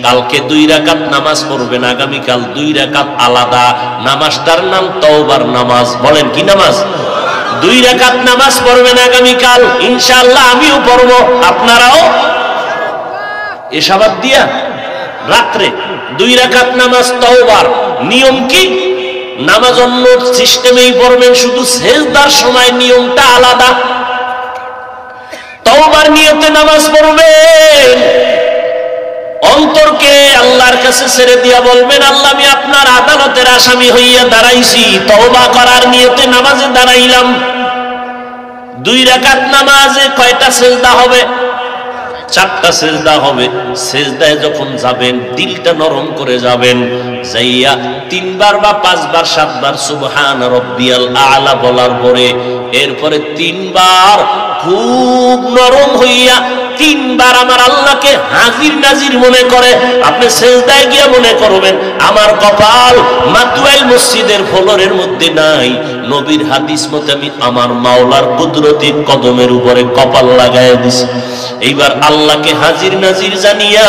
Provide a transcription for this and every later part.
কালকে 2 রাকাত নামাজ পড়বেন, আগামীকাল 2 রাকাত আলাদা। নামাজটার নাম তওবার নামাজ। বলেন কি নামাজ? 2 রাকাত নামাজ পড়বেন আগামীকাল, ইনশাআল্লাহ আমিও পড়ব, আপনারাও। এশাবাদ দিয়া রাত্রে 2 রাকাত নামাজ তওবার। নিয়ম কি? নামাজ অন্য সিস্টেমেই পড়বেন, শুধু সেজদার সময় নিয়মটা আলাদা। তওবার নিয়তে নামাজ পড়বেন, অন্তরকে আল্লাহর কাছে ছেড়ে দিয়া বলবেন, আল্লাহ আমি আপনার আদালতের আসামি হইয়া দাঁড়াইছি, তওবা করার নিয়তে নামাজে দাঁড়াইলাম। 2 রাকাত নামাজে কয়টা সেজদা হবে? 4টা সেজদা হবে। সেজদায় যখন যাবেন দিলটা নরম করে যাবেন, যাইয়া 3 বার বা 5 বার 7 বার সুবহান রাব্বিয়াল আ'লা বলার পরে এরপরে 3 বার খুব নরম হইয়া 3 বার আমার আল্লাহকে হাজির নাজির মনে করে আপনি সেজদায় গিয়া মনে করবেন, আমার কপাল মাতুয়াইল মসজিদের ফ্লোরের মধ্যে নাই, নবীর হাদিস মতে আমি আমার মাওলার কুদরতি কদমের উপরে কপাল লাগাইয়া দিছি। এইবার আল্লাহকে হাজির নাজির জানিয়া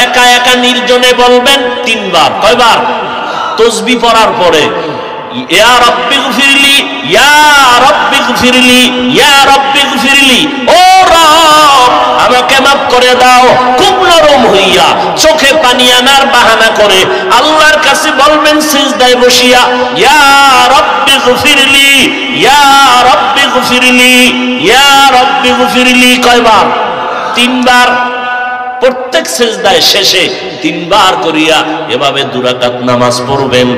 একা একা নির্জনে বলবেন 3 বার। কয়বার? তাসবিহ পড়ার পরে ইয়া রাব্বি গফিরলি, ইয়া রাব্বি গফিরলি, ইয়া রাব্বি গফিরলি, ও রব আমাকে মাফ করে দাও। খুব নরম হইয়া চোখে পানি আনার বাহানা করে আল্লাহর কাছে বলবেন সিজদায় বসিয়া, ইয়া রাব্বি গফিরলি, ইয়া রাব্বি গফিরলি, ইয়া রাব্বি গফিরলি। কয়বার? 3 বার। প্রত্যেক সিজদায় শেষে 3 বার করিয়া এভাবে 2 রাকাত নামাজ পড়বেন।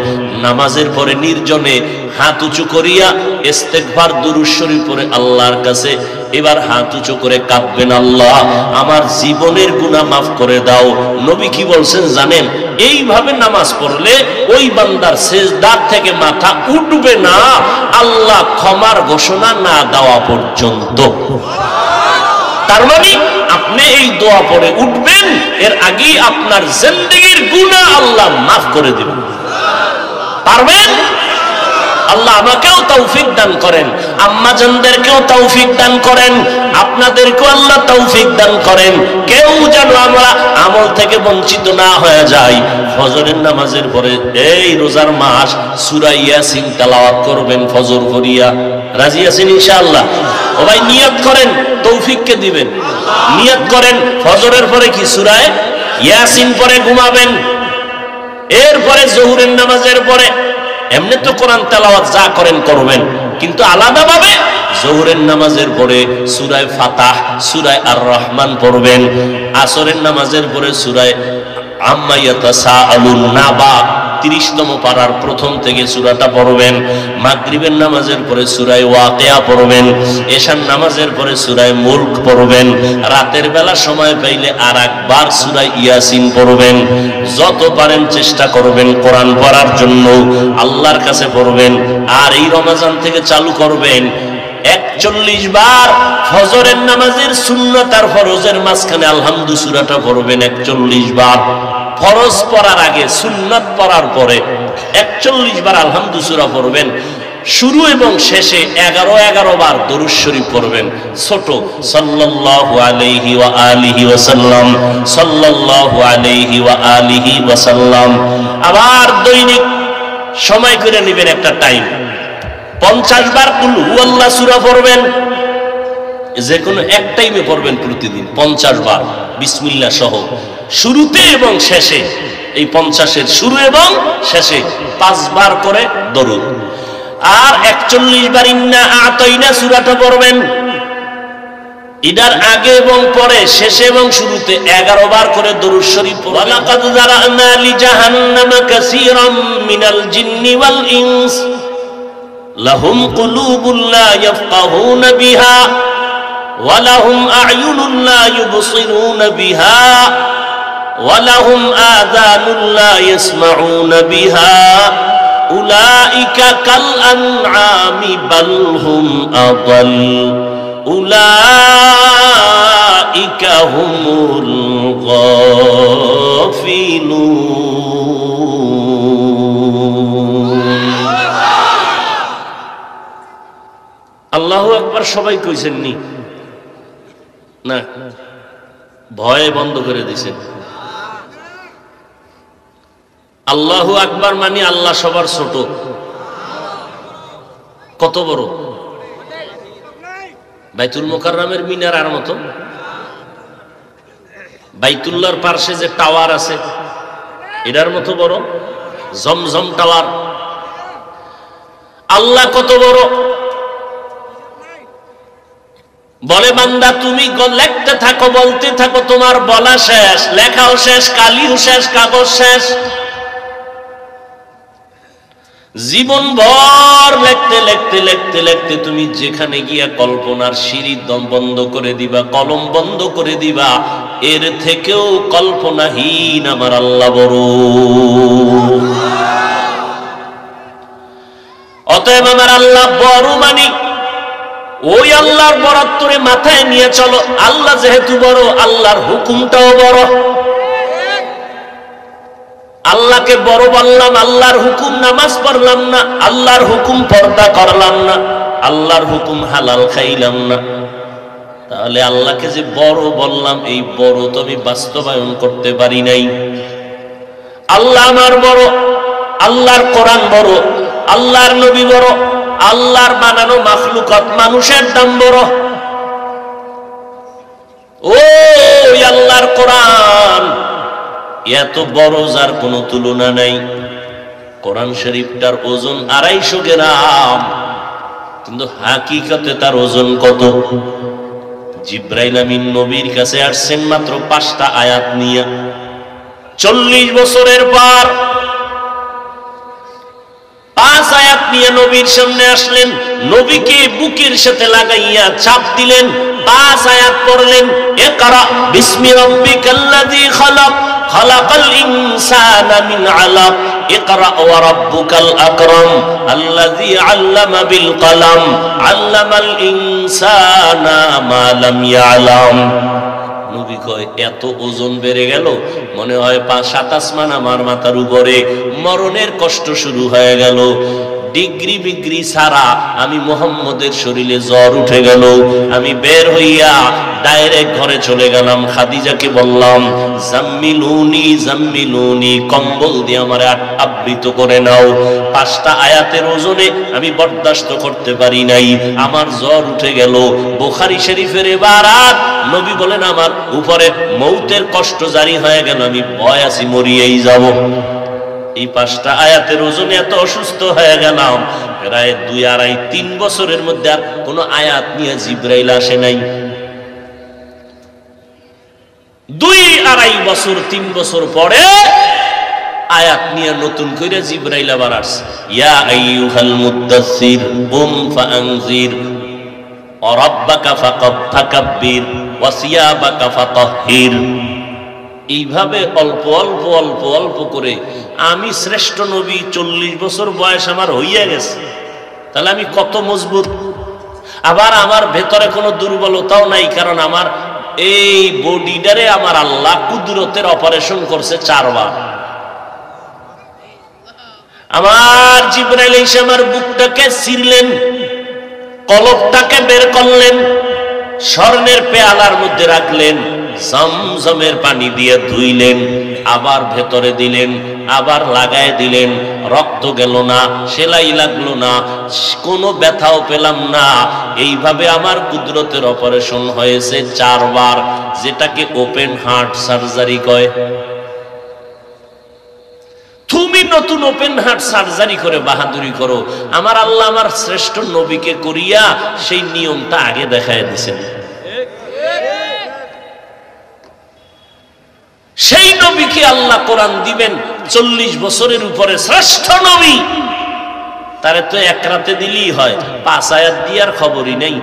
নামাজের পরে নির্জনে হাত উঁচু করিয়া ইস্তেগফার দুরূদ শরীফ পড়ে আল্লাহর কাছে এবার হাত উঁচু করে কাঁদবেন, আল্লাহ আমার জীবনের গুনাহ মাফ করে দাও। নবী কি বলছেন জানেন? এইভাবে নামাজ পড়লে ওই বান্দার সিজদার থেকে মাথা উঠবে না আল্লাহ ক্ষমার ঘোষণা না দেওয়া পর্যন্ত। তার মানে আপনি এই দোয়া পড়ে উঠবেন, এর আগেই আপনার জিন্দেগীর গুনাহ আল্লাহ মাফ করে দিবেন। পারবেন? আল্লাহ আমাকেও তৌফিক দান করেন, আম্মাজানদেরকেও তৌফিক দান করেন, আপনাদেরকেও আল্লাহ তৌফিক দান করেন। কেউ যেন আমরা আমল থেকে বঞ্চিত না হয়ে যাই। ফজরের নামাজের পরে এই রোজার মাস সূরা ইয়াসিন তেলাওয়াত করবেন ফজর করিয়া। রাজি আছেন ইনশাআল্লাহ? ও ভাই নিয়ত করেন, তৌফিককে দিবেন। নিয়ত করেন ফজরের পরে কি সূরা ইয়াসিন পরে ঘুমাবেন। এরপরে জোহরের নামাজের পরে এমনি তো কোরআন তেলাওয়াত যা করেন করবেন, কিন্তু আলাদাভাবে জোহরের নামাজের পরে সূরা ফাতাহ, সূরা আর রহমান পড়বেন। আসরের নামাজের পরে সূরা আম্মা ইয়াতাসাআলুন নাবা 30তম পারার প্রথম থেকে সূরাটা পড়বেন। মাগরিবের নামাজের পরে সূরা ওয়াকিয়া পড়বেন। এশার নামাজের পরে সূরা মুলক পড়বেন। রাতের বেলা সময় পাইলে আর একবার সূরা ইয়াসিন পড়বেন। যত পারেন চেষ্টা করবেন কোরআন পড়ার জন্য, আল্লাহর কাছে পড়বেন। আর এই রমজান থেকে চালু করবেন 41 বার ফজরের নামাজের সুন্নাত আর ফরজের মাঝখানে আলহামদু সূরাটা পড়বেন 41 বার। ফরজ পড়ার আগে সুন্নাত পড়ার পরে 41 বার আলহামদু সূরা পড়বেন। শুরু এবং শেষে 11 বার দরুদ শরীফ পড়বেন। ছোট সাল্লাল্লাহু আলাইহি ওয়া আলিহি ওয়াসাল্লাম, সাল্লাল্লাহু আলাইহি ওয়া আলিহি ওয়াসাল্লাম। আবার দৈনিক সময় করে নেবেন একটা টাইম, 50 বার কুল হুয়াল্লাহ সূরা পড়বেন। যে কোনো এক টাইমে পড়বেন প্রতিদিন 50 বার বিসমিল্লাহ সহ, শুরুতে এবং শেষে। এই 50-এর শুরু এবং শেষে 5 বার করে দরুদ। আর 41 বার ইন্না আতাইনা সূরাটা পড়বেন। এটার আগে এবং পরে, শেষে এবং শুরুতে 11 বার করে দরুদ শরীফ পড়বেন। ওয়ালাকাদ যারানা লিজাহান্নামা কাসীরাম মিনাল জিন্নি ওয়াল ইনস লাহুম কুলুবুন লা ইয়াফকাহুনা বিহা ওয়া লাহুম আ'য়ুনুন লা ইউবসিরুনা বিহা ওয়া লাহুম আযানুন লা ইয়াসমাউনা বিহা উলাইকা কাল আনআমি বাল হুম আদাল উলাইকা হুমুল গাফিলুন। আল্লাহু আকবার সবাই কইছেন নি? না, ভয়ে বন্ধ করে দিয়েছেন। আল্লাহু আকবার মানে আল্লাহ সবার ছোট। কত বড়? বাইতুল মুকাররমের মিনারার মতো। বাইতুল্লাহর পাশে যে টাওয়ার আছে এটার মতো বড়। জমজম টাওয়ার। আল্লাহ কত বড়? বলে বান্দা তুমি লিখতে থাকো, বলতে থাকো, তোমার বলা শেষ, লেখাও শেষ, কালিও শেষ, কাগজ শেষ। জীবন ভর লিখতে লিখতে লিখতে লিখতে তুমি যেখানে গিয়া কল্পনার সিঁড়ি দম বন্ধ করে দিবা, কলম বন্ধ করে দিবা, এর থেকেও কল্পনাহীন আমার আল্লাহ বড়। অতএব আমার আল্লাহ বড় মানি ওই আল্লাহর বরাত্তরে মাথায় নিয়ে চলো। আল্লাহ যেহেতু বড়, আল্লাহর হুকুমটাও বড়। আল্লাহকে বড় বললাম, আল্লাহর হুকুম নামাজ পড়লাম না, আল্লাহর হুকুম পর্দা করলাম না, আল্লাহর হুকুম হালাল খাইলাম না, তাহলে আল্লাহকে যে বড় বললাম, এই বড় তো আমি বাস্তবায়ন করতে পারি নাই। আল্লাহ আমার বড়, আল্লাহর কোরআন বড়, আল্লাহর নবী বড়, আল্লাহর বানানো মাখলুকাত মানুষের দাম বড়। ও আল্লাহর কোরআন এত বড়, যার কোনো তুলনা নাই। কোরআন শরীফটার ওজন 250 গ্রাম, কিন্তু হাকিকতে তার ওজন কত? জিব্রাইল আমিন নবীর কাছে আসছেন মাত্র 5টা আয়াত নিয়ে। 40 বছরের পর 5 আয়াত নিয়ে নবীর সামনে আসলেন। নবীকে বুকের সাথে লাগাইয়া চাপ দিলেন, 5 আয়াত পড়লেন। ইকরা বিসমি রাব্বিকাল্লাযী খালাক, খালাকাল ইনসানা মিন আলাক, ইকরা ওয়া রাব্বুকাল আকরাম আল্লাযী আল্লামা বিল কলম, আল্লামাল ইনসানা মা লাম ইয়ালাম। নবী কয় এত ওজন বেড়ে গেল, মনে হয় 5-7 আসমান আমার মাথার উপরে। মরণের কষ্ট শুরু হয়ে গেল। ডিগ্রি বিগ্রি ছাড়া আমি মুহাম্মদের শরীরে জ্বর উঠে গেল। আমি বের হইয়া ডাইরেক্ট ঘরে চলে গেলাম। খাদিজাকে বললাম, জাম্মিলুনি জাম্মিলুনি, কম্বল দিয়ে আমার আবৃত করে নাও। 5টা আয়াতের ওজনে আমি বরদাস্ত করতে পারি নাই, আমার জ্বর উঠে গেল। বুখারী শরীফের ইবারাত, নবী বলেন আমার উপরে মৌতের কষ্ট জারি হয়ে গেল, আমি ভয় আছি মরিয়েই যাব। এই 5টা আয়াতের ওজনে এত অসুস্থ হয়ে গেলাম, প্রায় 2-2.5-3 বছরের মধ্যে আর কোন আয়াত নিয়ে জিব্রাইল আসে নাই। 2-2.5 বছর 3 বছর পরে আয়াত নিয়ে নতুন করে জিব্রাইল আবার আসছে। ইয়া আইয়ুহাল মুদ্দাসসির কুম ফাআনজির ওয়া রাব্বাকা ফাকাব্বির ওয়া সিয়াবাকা ফাতাহহির। এইভাবে অল্প অল্প অল্প অল্প করে আমি শ্রেষ্ঠ নবী, 40 বছর বয়স আমার হইয়া গেছে, তাহলে আমি কত মজবুত। আবার আমার ভেতরে কোনো দুর্বলতাও নাই, কারণ আমার এই বডিটারে আমার আল্লাহ কুদরতের অপারেশন করছে 4 বার। আমার জিবরাইল এসে আমার বুকটাকে ছিঁড়লেন, কলবটাকে বের করলেন, স্বর্ণের পেয়ালার মধ্যে রাখলেন, জমজমের পানি দিয়ে ধুইলেন, আবার ভেতরে দিলেন, আবার লাগায় দিলেন। রক্ত গেল না, সেলাই লাগলো না, কোনো ব্যথাও পেলাম না। এইভাবে আমার কুদরতের অপারেশন হয়েছে 4 বার, যেটাকে ওপেন হার্ট সার্জারি কয়। তুমি নতুন ওপেন হার্ট সার্জারি করে বাহাদুরি করো, আমার আল্লাহ আমার শ্রেষ্ঠ নবীকে করিয়া সেই নিয়মটা আগে দেখায় দিয়েছেন। সেই নবীকে আল্লাহ কোরআন দিবেন, 40 বছরের উপরে শ্রেষ্ঠ নবী, তারে তো এক রাতে দিলেই হয়। 5 আয়াত দিয়ার খবরই নেই।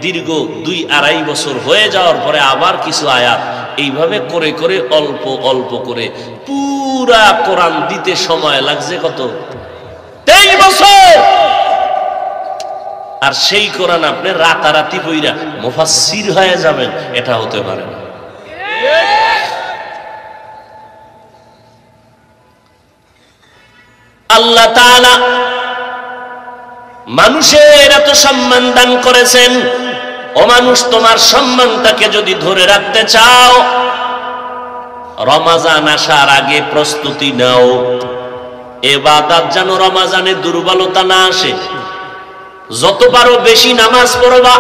দীর্ঘ 2-2.5 বছর হয়ে যাওয়ার পরে আবার কিছু আয়াত, এইভাবে করে করে অল্প অল্প করে পুরা কোরআন দিতে সময় লাগছে কত? 23 বছর। আর সেই কোরআন আপনি রাতারাতি পইরা মুফাসসির হয়ে যাবেন, এটা হতে পারে না। আল্লাহ তাআলা মানুষের এত সম্মান দান করেছেন। ও মানুষ, তোমার সম্মানটাকে যদি ধরে রাখতে চাও, রমাজান আসার আগে প্রস্তুতি নাও। ইবাদত যেন রমজানে দুর্বলতা না আসে। যত পারো বেশি নামাজ পড়বা,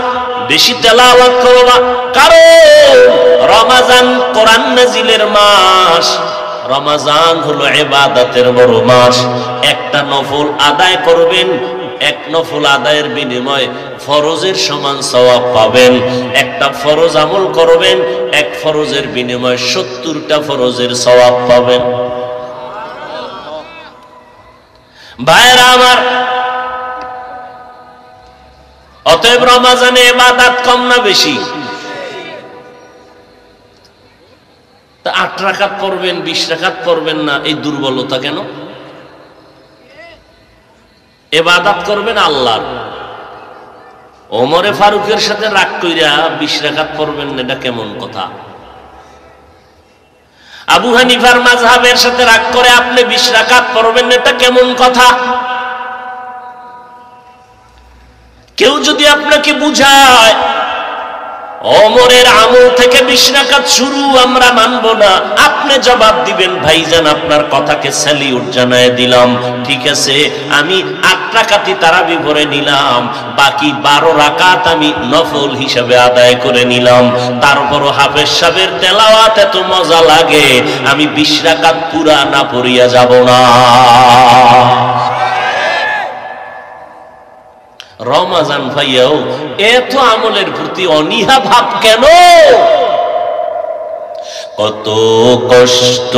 বেশি তেলাওয়াত করবা, কারণ রমজান কোরআন নাজিলের মাস, রমজান হলো ইবাদতের বড় মাস। একটা নফল আদায় করবেন, এক নফল আদায়ের বিনিময়ে ফরজের সমান সওয়াব পাবেন। একটা ফরজ আমল করবেন, এক ফরজের বিনিময়ে 70টা ফরজের সওয়াব পাবেন। ভাইরা আমার, অতএব রমজানে ইবাদত কম না বেশি? 8 রাকাত পড়বেন, 20 রাকাত পড়বেন না, এই দুর্বলতা কেন? ইবাদত করবেন আল্লাহর। ওমরে ফারুকের সাথে রাগ কইরা 20 রাকাত পড়বেন না, এটা কেমন কথা? আবু হানিফার মাযহাবের সাথে রাগ করে আপনি 20 রাকাত পড়বেন না, এটা কেমন কথা? কেউ যদি আপনাকে বুঝায় ওমরের আমল থেকে 20 রাকাত শুরু, আমরা মানব না, আপনি জবাব দিবেন, ভাইজান আপনার কথাকে স্যালিউট জানায় দিলাম, ঠিক আছে, আমি 8 রাকাতই তারাবি পড়ে নিলাম, বাকি 12 রাকাত আমি নফল হিসাবে আদায় করে নিলাম। তারপরও হাফেজ সাহেবের তেলাওয়াত এত মজা লাগে, আমি 20 রাকাত পুরা না পড়িয়া যাব না। রমজান ভাইয়াও এত আমলের প্রতি অনীহা ভাব কেন? কত কষ্ট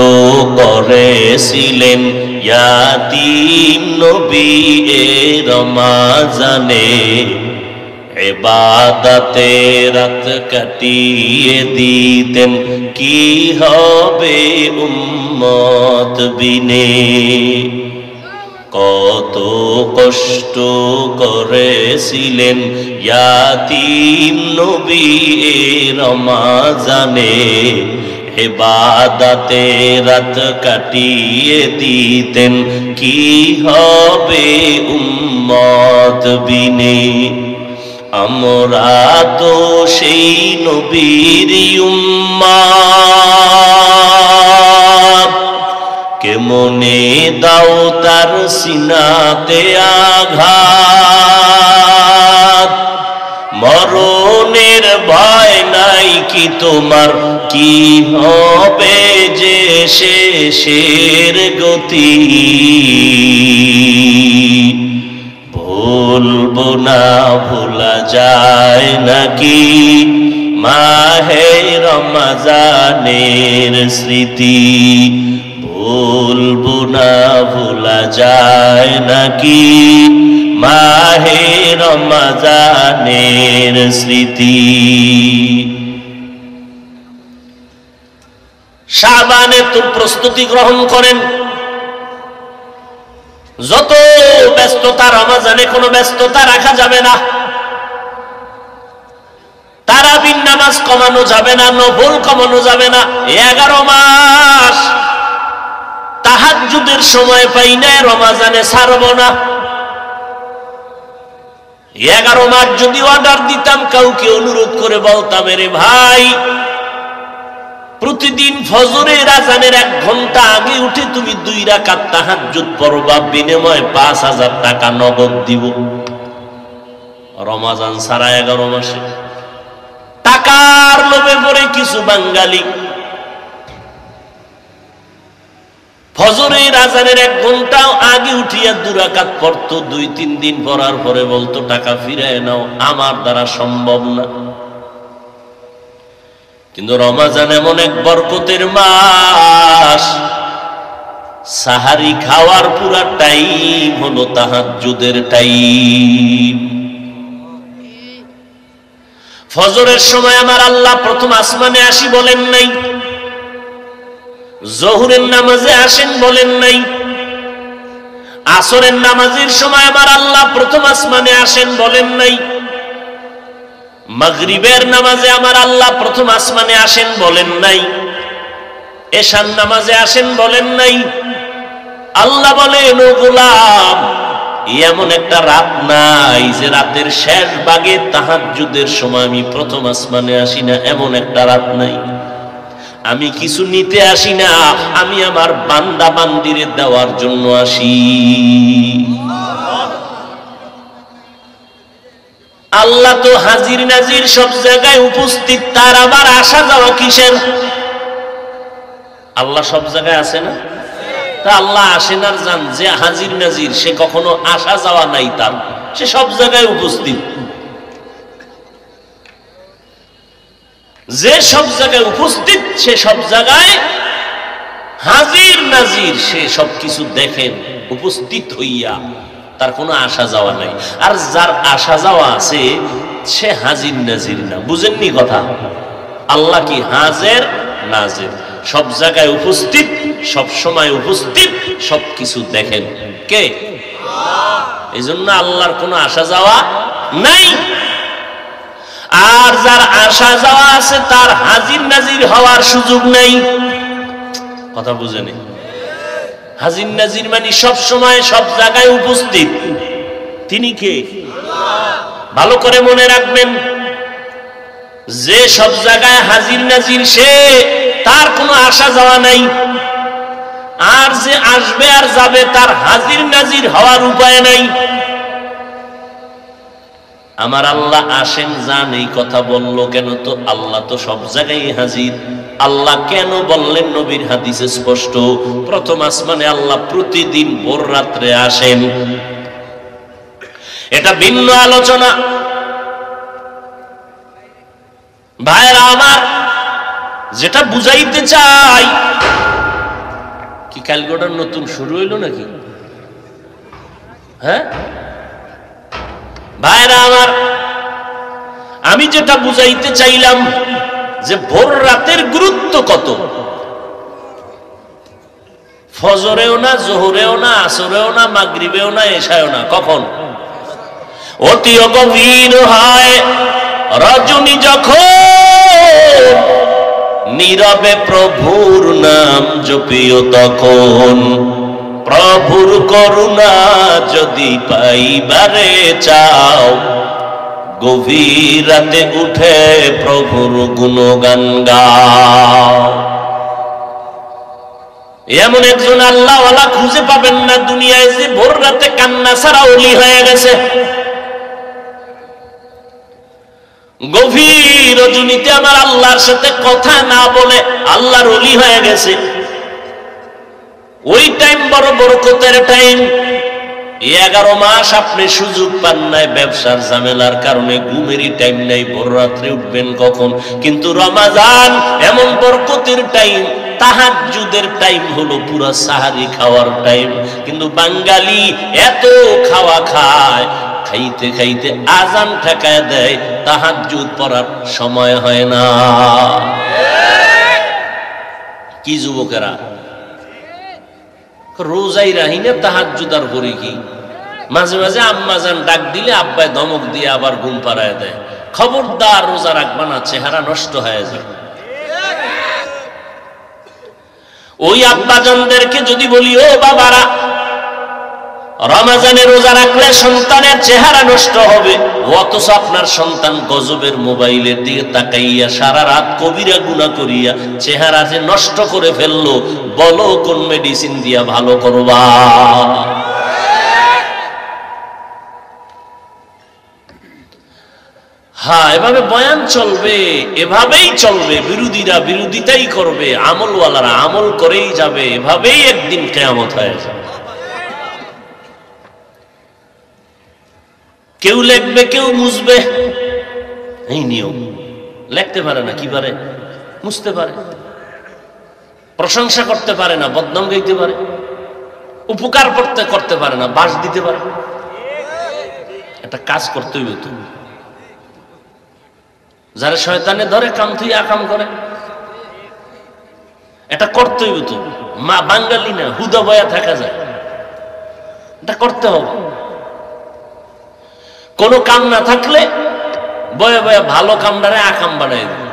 করেছিলেন ইয়াতীম নবী এ রমজানে, ইবাদতে রাত কাটিয়ে দিতেন, কি হবে উম্মত বিনে। কত কষ্ট করেছিলেন ইয়াতীম নবী এ রমজানে, ইবাদতে রাত কাটিয়ে দিতেন, কি হবে উম্মত বিনে। আমরা তো সেই নবীর উম্মত, কেমনে দাও তার সিনাতে আঘাত, মরণের ভয় নাই কি তোমার, কি হবে যে শেষের গতি। ভুলবো না ভোলা যায় নাকি মাহে রমজানের স্মৃতি, ভুলবো না ভোলা যায় নাকি মাহে রমজানের স্মৃতি। শাবানে তো প্রস্তুতি গ্রহণ করেন, যত ব্যস্ততা, রমজানে কোনো ব্যস্ততা রাখা যাবে না, তারাবির নামাজ কমানো যাবে না, নফল কমানো যাবে না। 11 মাস তাহাজ্জুদের সময় পাই না, রমজানে ছাড়ব না। 11 মাস যদি অর্ডার দিতাম, কাউকে অনুরোধ করে বলতাম, রে ভাই প্রতিদিন ফজরের আজানের 1 ঘন্টা আগে উঠে তুমি 2 রাকাত তাহাজ্জুদ পড়বা, বিনিময়ে 5000 টাকা নগদ দিব। রমজান ছাড়া 11 মাসে টাকার লোভে পড়ে কিছু বাঙালি ফজরের আজানের 1 ঘন্টা আগে উঠিয়া 2 রাকাত পড়তো, 2-3 দিন পড়ার পরে বলতো টাকা ফিরায় নাও, আমার দ্বারা সম্ভব না। কিন্তু রমজান এমন এক বরকতের মাস, সাহারি খাওয়ার পুরা টাইম হলো তাহাজ্জুদের টাইম। ফজরের সময় আমার আল্লাহ প্রথম আসমানে আসি বলেন নাই, জোহরের নামাজে আসেন বলেন নাই, আসরের নামাজের সময় আমার আল্লাহ প্রথম আসমানে আসেন বলেন নাই, মাগরিবের নামাজে আমার আল্লাহ প্রথম আসমানে আসেন বলেন নাই, এশার নামাজে আসেন বলেন নাই। আল্লাহ বলেন, ও গোলাম, এমন একটা রাত নাই যে রাতের শেষ ভাগে তাহাজ্জুদের সময় আমি প্রথম আসমানে আসি না, এমন একটা রাত নাই। আমি কিছু নিতে আসি না, আমি আমার বান্দা বান্দিরে দেওয়ার জন্য আসি। আল্লাহ তো হাজির নাজির সব জায়গায় উপস্থিত, তার আবার আসা যাওয়া কিসের? আল্লাহ সব জায়গায় আছে না? তা আল্লাহ আসেন আর যান, যে হাজির নাজির সে কখনো আসা যাওয়া নাই তার, সে সব জায়গায় উপস্থিত। যে সব জায়গায় উপস্থিত সে সব জায়গায় হাজির নাজির, সে সবকিছু দেখেন উপস্থিত হইয়া, তার কোনো আসা যাওয়া নাই। আর যার আসা যাওয়া আছে সে হাজির নাজির না। বুঝেননি কথা? আল্লাহ কি হাজির নাজির, সব জায়গায় উপস্থিত, সব সময় উপস্থিত, সবকিছু দেখেন কে? এই জন্য আল্লাহর কোনো আসা যাওয়া নাই। আর যার আসা যাওয়া আছে তার হাজির নাজির হওয়ার সুযোগ নাই। কথা বুঝেনি? হাজির নাজির মানে সব সময় সব জায়গায় উপস্থিত। তিনি কে? ভালো করে মনে রাখবেন, যে সব জায়গায় হাজির নাজির সে, তার কোনো আসা যাওয়া নাই। আর যে আসবে আর যাবে তার হাজির নাজির হওয়ার উপায় নাই। আমার আল্লাহ আসেন যান এই কথা বললো কেন? তো আল্লাহ তো সব জায়গায় হাজির। আল্লাহ কেন বললেন? নবীর হাদিসে স্পষ্ট, প্রথম আসমানে আল্লাহ প্রতিদিন ভোর রাত্রে আসেন। এটা ভিন্ন আলোচনা। ভাইরা আমার, যেটা বুঝাইতে চাই, কি কালগোটা নতুন শুরু হইল নাকি? হ্যাঁ ভাইরা আমার, আমি যেটা বুঝাইতে চাইলাম যে ভোর রাতের গুরুত্ব কত। ফজরেও না, জোহরেও না, আসরেও না, মাগরিবেও না, এশায়ও না। কখন? অতি গভীর হয় রজনী যখন, নীরবে প্রভুর নাম জপিও তখন। প্রভুর করুণা যদি পাইবারে চাও, গভীর রাতে উঠে প্রভুর গুণগান গাও। এমন একজন আল্লাহওয়ালা খুঁজে পাবেন না দুনিয়ায় যে ভোর রাতে কান্না ছাড়া ওলি হয়ে গেছে। গভীর রজনীতে আমার আল্লাহর সাথে কথা না বলে আল্লাহর ওলি হয়ে গেছে। ওই টাইম বড় বরকতের টাইম। 11 মাস আপনি সুযোগ পান নাই, ব্যবসার ঝামেলার কারণে ঘুমেরই টাইম নাই, ভোর রাত্রে উঠবেন কখন? কিন্তু রমাজান এমন বরকতের টাইম, তাহাজ্জুদের টাইম হলো পুরো সাহারি খাওয়ার টাইম। কিন্তু বাঙালি এত খাওয়া খায়, খাইতে খাইতে আজান ঠেকায় দেয়, তাহাজ্জুদ পড়ার সময় হয় না। কি যুবকেরা, রোজাই রাহিনে তাহাজ্জুদ আর করি কি? মাঝে মাঝে আম্মাজান ডাক দিলে আব্বাই ধমক দিয়ে আবার ঘুম পাড়ায় দেয়। খবরদার রোজা রাখবা না, চেহারা নষ্ট হয়ে যায়। ওই আব্বাজানদেরকে যদি বলি, ও বাবারা, রমজানে রোজা রাখলে সন্তানের চেহারা নষ্ট হবে, অথচ আপনার সন্তান গজবের মোবাইলের দিকে তাকাইয়া সারা রাত কবিরা গুনাহ করিয়া চেহারা যে নষ্ট করে ফেললো, বলো কোন মেডিসিন দিয়া ভালো করবা? হ্যাঁ, এভাবে বয়ান চলবে, এভাবেই চলবে। বিরোধীরা বিরোধিতাই করবে, আমলওয়ালারা আমল করেই যাবে। এভাবেই একদিন কিয়ামত হয়ে যাবে। কেউ লিখবে, কেউ মুছবে, এই নিয়ম। লিখতে পারে না, কি পারে? মুছতে পারে। প্রশংসা করতে পারে না, বদনাম গাইতে পারে। উপকার করতে পারে না, বাস দিতে পারে। একটা কাজ করতে হইবে তো। যারা শয়তানে ধরে কাম তুই আকাম করে, এটা করতে হইবে তো। মা বাঙালি না, হুদা বয়া থাকা যায়, এটা করতে হবে। কোনো কাম না থাকলে বয়ে বয়ে ভালো কামটারে আকাম বানাই দেবে।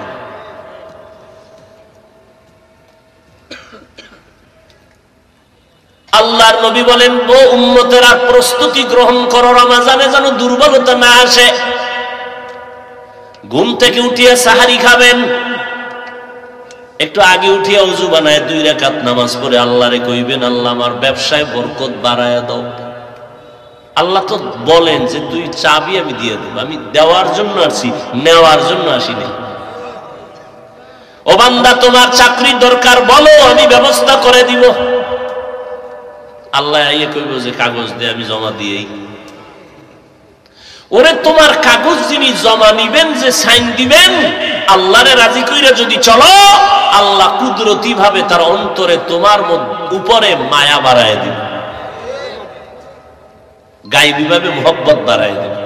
আল্লাহর নবী বলেন, ও উম্মতেরা, প্রস্তুতি গ্রহণ করো, রমজানে যেন দুর্বলতা না আসে। ঘুম থেকে উঠিয়ে সাহারি খাবেন, একটু আগে উঠিয়া উজু বানায় 2 রাকাত নামাজ পড়ে আল্লাহরে কইবেন, আল্লাহ আমার ব্যবসায় বরকত বাড়ায়া দাও। আল্লাহ তো বলেন যে তুই চাবি আমি দিয়ে দেব, আমি দেওয়ার জন্য আসি, নেওয়ার জন্য আসি না। ও বান্দা তোমার চাকরির দরকার, বলো আমি ব্যবস্থা করে দিব। আল্লাহ আইয়ে কইব যে কাগজ দিয়ে আমি জমা দিয়েই। ওরে তোমার কাগজ যিনি জমা নিবেন, যে সাইন দিবেন, আল্লাহরে রাজি কইরা যদি চলো, আল্লাহ কুদরতি ভাবে তার অন্তরে তোমার উপরে মায়া বাড়ায় দিবে, গায়বী ভাবে মোহব্বত বাড়ায় দিবে।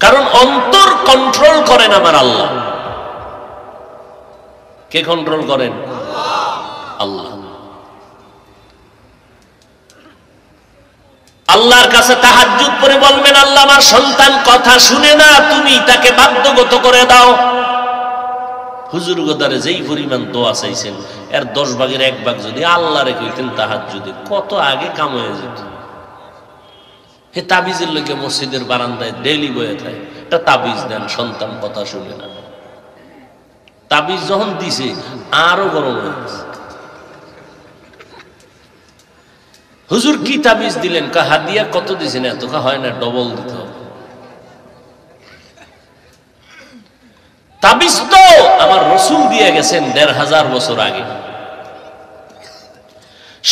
কারণ অন্তর কন্ট্রোল করেন আমার আল্লাহ। কে কন্ট্রোল করেন? আল্লাহ। আল্লাহর কাছে তাহাজ্জুদ পড়ে বলবেন, আল্লাহ আমার সন্তান কথা শুনে না, তুমি তাকে বাধ্যগত করে দাও। হুজুর গোদারে যেই পরিমাণ দোয়া চাইছেন, এর 10 ভাগের 1 ভাগ যদি আল্লাহরে কইতেন তাহাজ্জুদে, কত আগে কাম হয়ে যেত। হে তাবিজের লোকে মসজিদের বারান্দায় ডেইলি বয়ে থাকে, একটা তাবিজ দেন, সন্তান কথা শুনে না। তাবিজ যখন দিছে আরো গরম হয়ে গেছে। হুজুর কি তাবিজ দিলেন? হাদিয়া কত দিছেন? এত হয় না, ডবল দিতে হবে। তাবিজ তো আমার রাসূল দিয়ে গেছেন 1500 বছর আগে।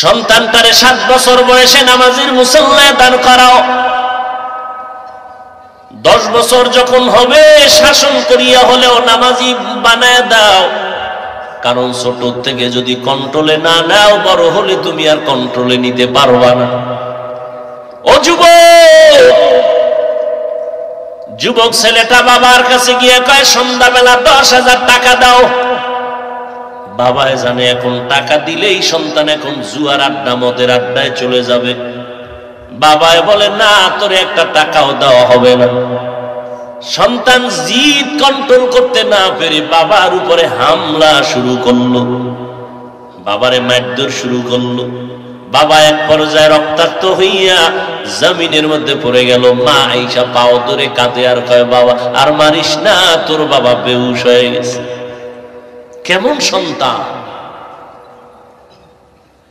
সন্তানটারে 7 বছর বয়সে নামাজের মুসল্লায় দাঁড় করাও, 10 বছর যখন হবে শাসন করিয়া হলেও নামাজি বানায় দাও। কারণ ছোট থেকে যদি কন্ট্রোলে না নাও, বড় হলে তুমি আর কন্ট্রোলে নিতে পারবা না। ও যুবক ছেলেটা বাবার কাছে গিয়ে কয়, সন্ধ্যাবেলা 10,000 টাকা দাও। বাবায় জানে এখন টাকা দিলেই সন্তান এখন জুয়ার আড্ডা, মদের আড্ডায় চলে যাবে। বাবায় বলে, না, তোর একটা টাকাও দেওয়া হবে না। সন্তান জিদ কন্ট্রোল করতে না পেরে বাবার উপরে হামলা শুরু করলো, বাবারে মারধর শুরু করলো। বাবা এক পর্যায়ে রক্তাক্ত হইয়া জমিনের মধ্যে পড়ে গেল। মা আইসা পাও ধরে কাঁদে আর কয়, বাবা আর মারিস না, তোর বাবা বেহুশ হয়ে গেছে। কেমন সন্তান!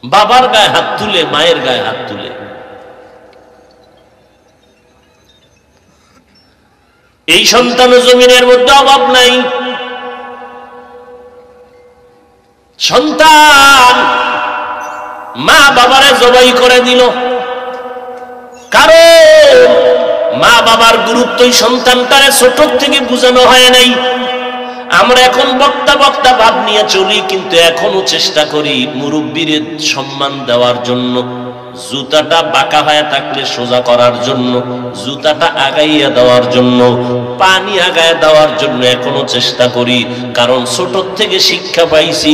বাবার গায়ে হাত তুলে, মায়ের গায়ে হাত তুলে। এই সন্তান জমিনের মধ্যে অভাব নাই। সন্তান মা বাবারে জবাই করে দিল, কারণ মা বাবার গুরুত্বই সন্তানটারে ছোট থেকে বুঝানো হয় নাই। আমরা এখন বক্তা বক্তা ভাব নিয়ে চলি, কিন্তু এখনো চেষ্টা করি মুরব্বীর সম্মান দেওয়ার জন্য, জুতাটা বাঁকা হয়ে থাকলে সোজা করার জন্য, জুতাটা আগাইয়া দেওয়ার জন্য, পানি আগায় দেওয়ার জন্য এখনো চেষ্টা করি। কারণ ছোট থেকে শিক্ষা পাইছি,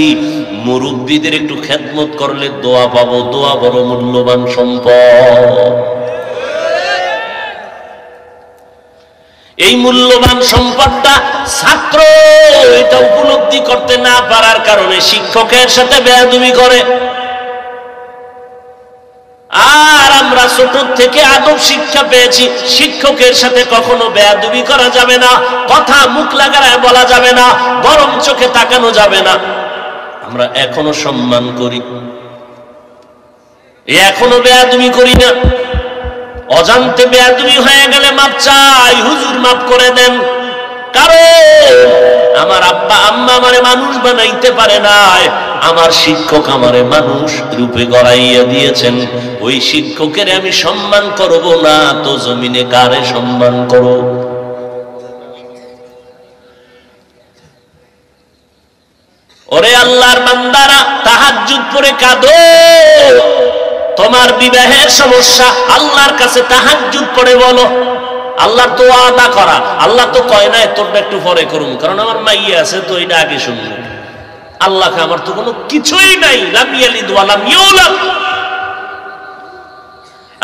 মুরব্বীদের একটু খেদমত করলে দোয়া পাবো। দোয়া বড় মূল্যবান সম্পদ। এই মূল্যবান সম্পদটা ছাত্র এটা উপলব্ধি করতে না পারার কারণে শিক্ষকের সাথে বেয়াদবি করে। আর আমরা ছোট থেকে আদব শিক্ষা পেয়েছি, শিক্ষকের সাথে কখনো বেয়াদবি করা যাবে না, কথা মুখ লাগায় বলা যাবে না, গরম চোখে তাকানো যাবে না। আমরা এখনো সম্মান করি, এখনো বেয়াদবি করি না। অজান্তে বেয়াদবি হয়ে গেলে মাপ চাই, হুজুর মাপ করে দেন। কারণ আমার আব্বা আম্মা আমারে মানুষ বানাইতে পারে নাই, আমার শিক্ষক আমারে মানুষ রূপে গড়াইয়া দিয়েছেন। ওই শিক্ষকের আমি সম্মান করব না তো জমিনে কারে সম্মান করব? ওরে আল্লাহর বান্দারা, তাহাজ্জুদ পড়ে কাঁদো। তোমার বিবাহের সমস্যা, আল্লাহর কাছে তাহাজ্জুদ পড়ে বলো। আল্লাহর তো ওয়াদা করা, আল্লাহ তো কয় নাই তোরটা একটু পরে করুন, কারণ আমার মাইয়া আছে তো এটা আগে শুনবো। আল্লাহকে আমার তো কোনো কিছুই নাই, লাম ইয়ালিদ ওয়া লাম ইউলাদ।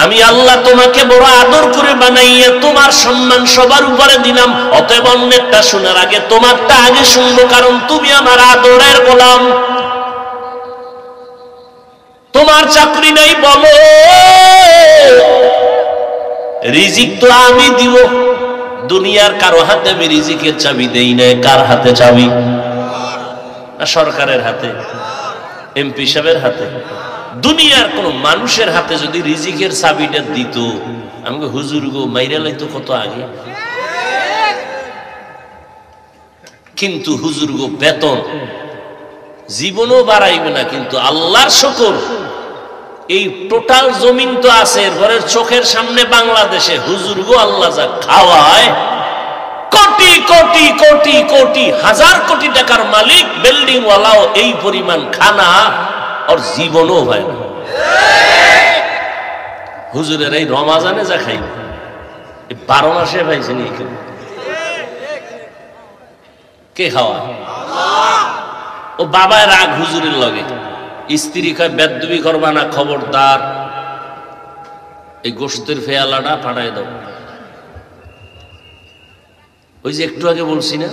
আমি আল্লাহ তোমাকে বড় আদর করে বানাইয়া তোমার সম্মান সবার উপরে দিলাম। অতএব অন্যেরটা শোনার আগে তোমারটা আগে শুনবো, কারণ তুমি আমার আদরের গোলাম। তোমার চাকরি নাই বলো, রিজিক তো আমি দিব, দুনিয়ার কারো হাতে আমি রিজিকের চাবি দেই না। কার হাতে চাবি? না সরকারের হাতে, এমপি সাহেবের হাতে? দুনিয়ার কোন মানুষের হাতে যদি রিজিকের চাবিটা দিত, আমাকে হুজুর গো মাইরা লাইতো কত আগে। কিন্তু হুজুর গো বেতন জীবনও বাড়াইবে না, কিন্তু আল্লাহর শুকর এই টোটাল জমিন তো আছে, ঘরের চোখের সামনে বাংলাদেশে হুজুর গো আল্লাহ যা খাওয়ায়, কোটি কোটি কোটি কোটি হাজার কোটি টাকার মালিক বিল্ডিং ওয়ালাও এই পরিমাণ খানা ওর জীবনও হয় না। হুজুরের এই রমাজানে যা খাই 12 মাসে পাইছেন কে খাওয়া? ও বাবা রাগ হুজুরের লগে, স্ত্রী কয় বেদবি করবা না, খবরদার এই গোশতের ফেয়ালাটা ফাটাই দাও। ওই যে একটু আগে বলছি না,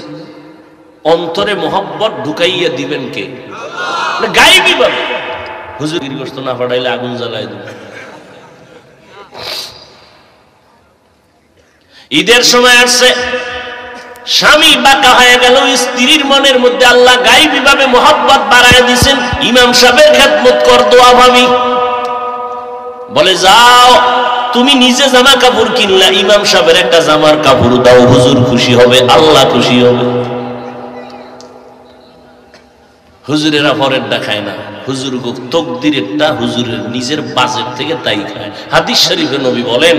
অন্তরে মোহাব্বত ঢুকাইয়া দিবেন কে? গায়েবী ভাবে। হুজুর গোশত না ফাটাইলে আগুন জ্বালাই দেব। ঈদের সময় আসছে, স্বামী বাঁকা হয়ে গেল, স্ত্রীর মনের মধ্যে আল্লাহ গায়েবী ভাবে মোহাব্বত বাড়ায় দিয়েছেন। ইমাম সাহেবের খেদমত কর, দোয়া ভাবি বলে যাও তুমি নিজে জামা কাপড় কিনলা, ইমাম সাহেবের একটা জামার কাপড় দাও, হুজুর খুশি হবে, আল্লাহ খুশি হবে। হুজুরেরা পরের দেখায় না, হুজুর তকদিরেরটা হুজুরের নিজের বাজেট থেকে তাই খায়। হাদিস শরীফে নবী বলেন,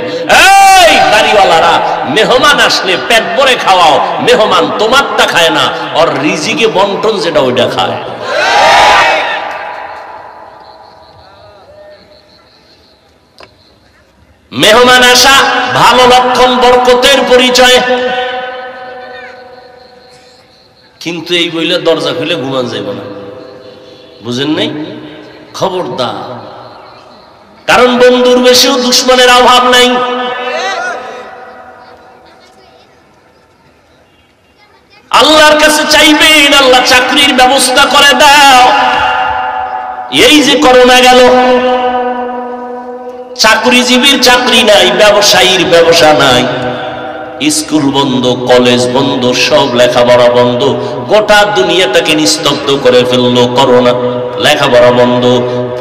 এই বাড়িওয়ালারা মেহমান আসলে পেট ভরে খাওয়াও, মেহমান তোমারটা খায় না, আর রিজিকে বন্টন যেটা ওইটা খায়। মেহমান আসা ভালো লক্ষণ, বরকতের পরিচয়। কিন্তু এই বইলে দরজা খুলে ঘুমান যাইব না, বুঝেন নাই? খবরদার, কারণ বন্ধুর বেশিও দুশ্মনের অভাব নাই। আল্লাহর কাছে চাইবেন, আল্লাহ চাকরির ব্যবস্থা করে দাও। এই যে করোনা গেল, চাকরিজীবীর চাকরি নাই, ব্যবসায়ীর ব্যবসা নাই, স্কুল বন্ধ, কলেজ বন্ধ, সব লেখাপড়া বন্ধ, গোটা দুনিয়াটাকে নিস্তব্ধ করে ফেললো করোনা। লেখাপড়া বন্ধ,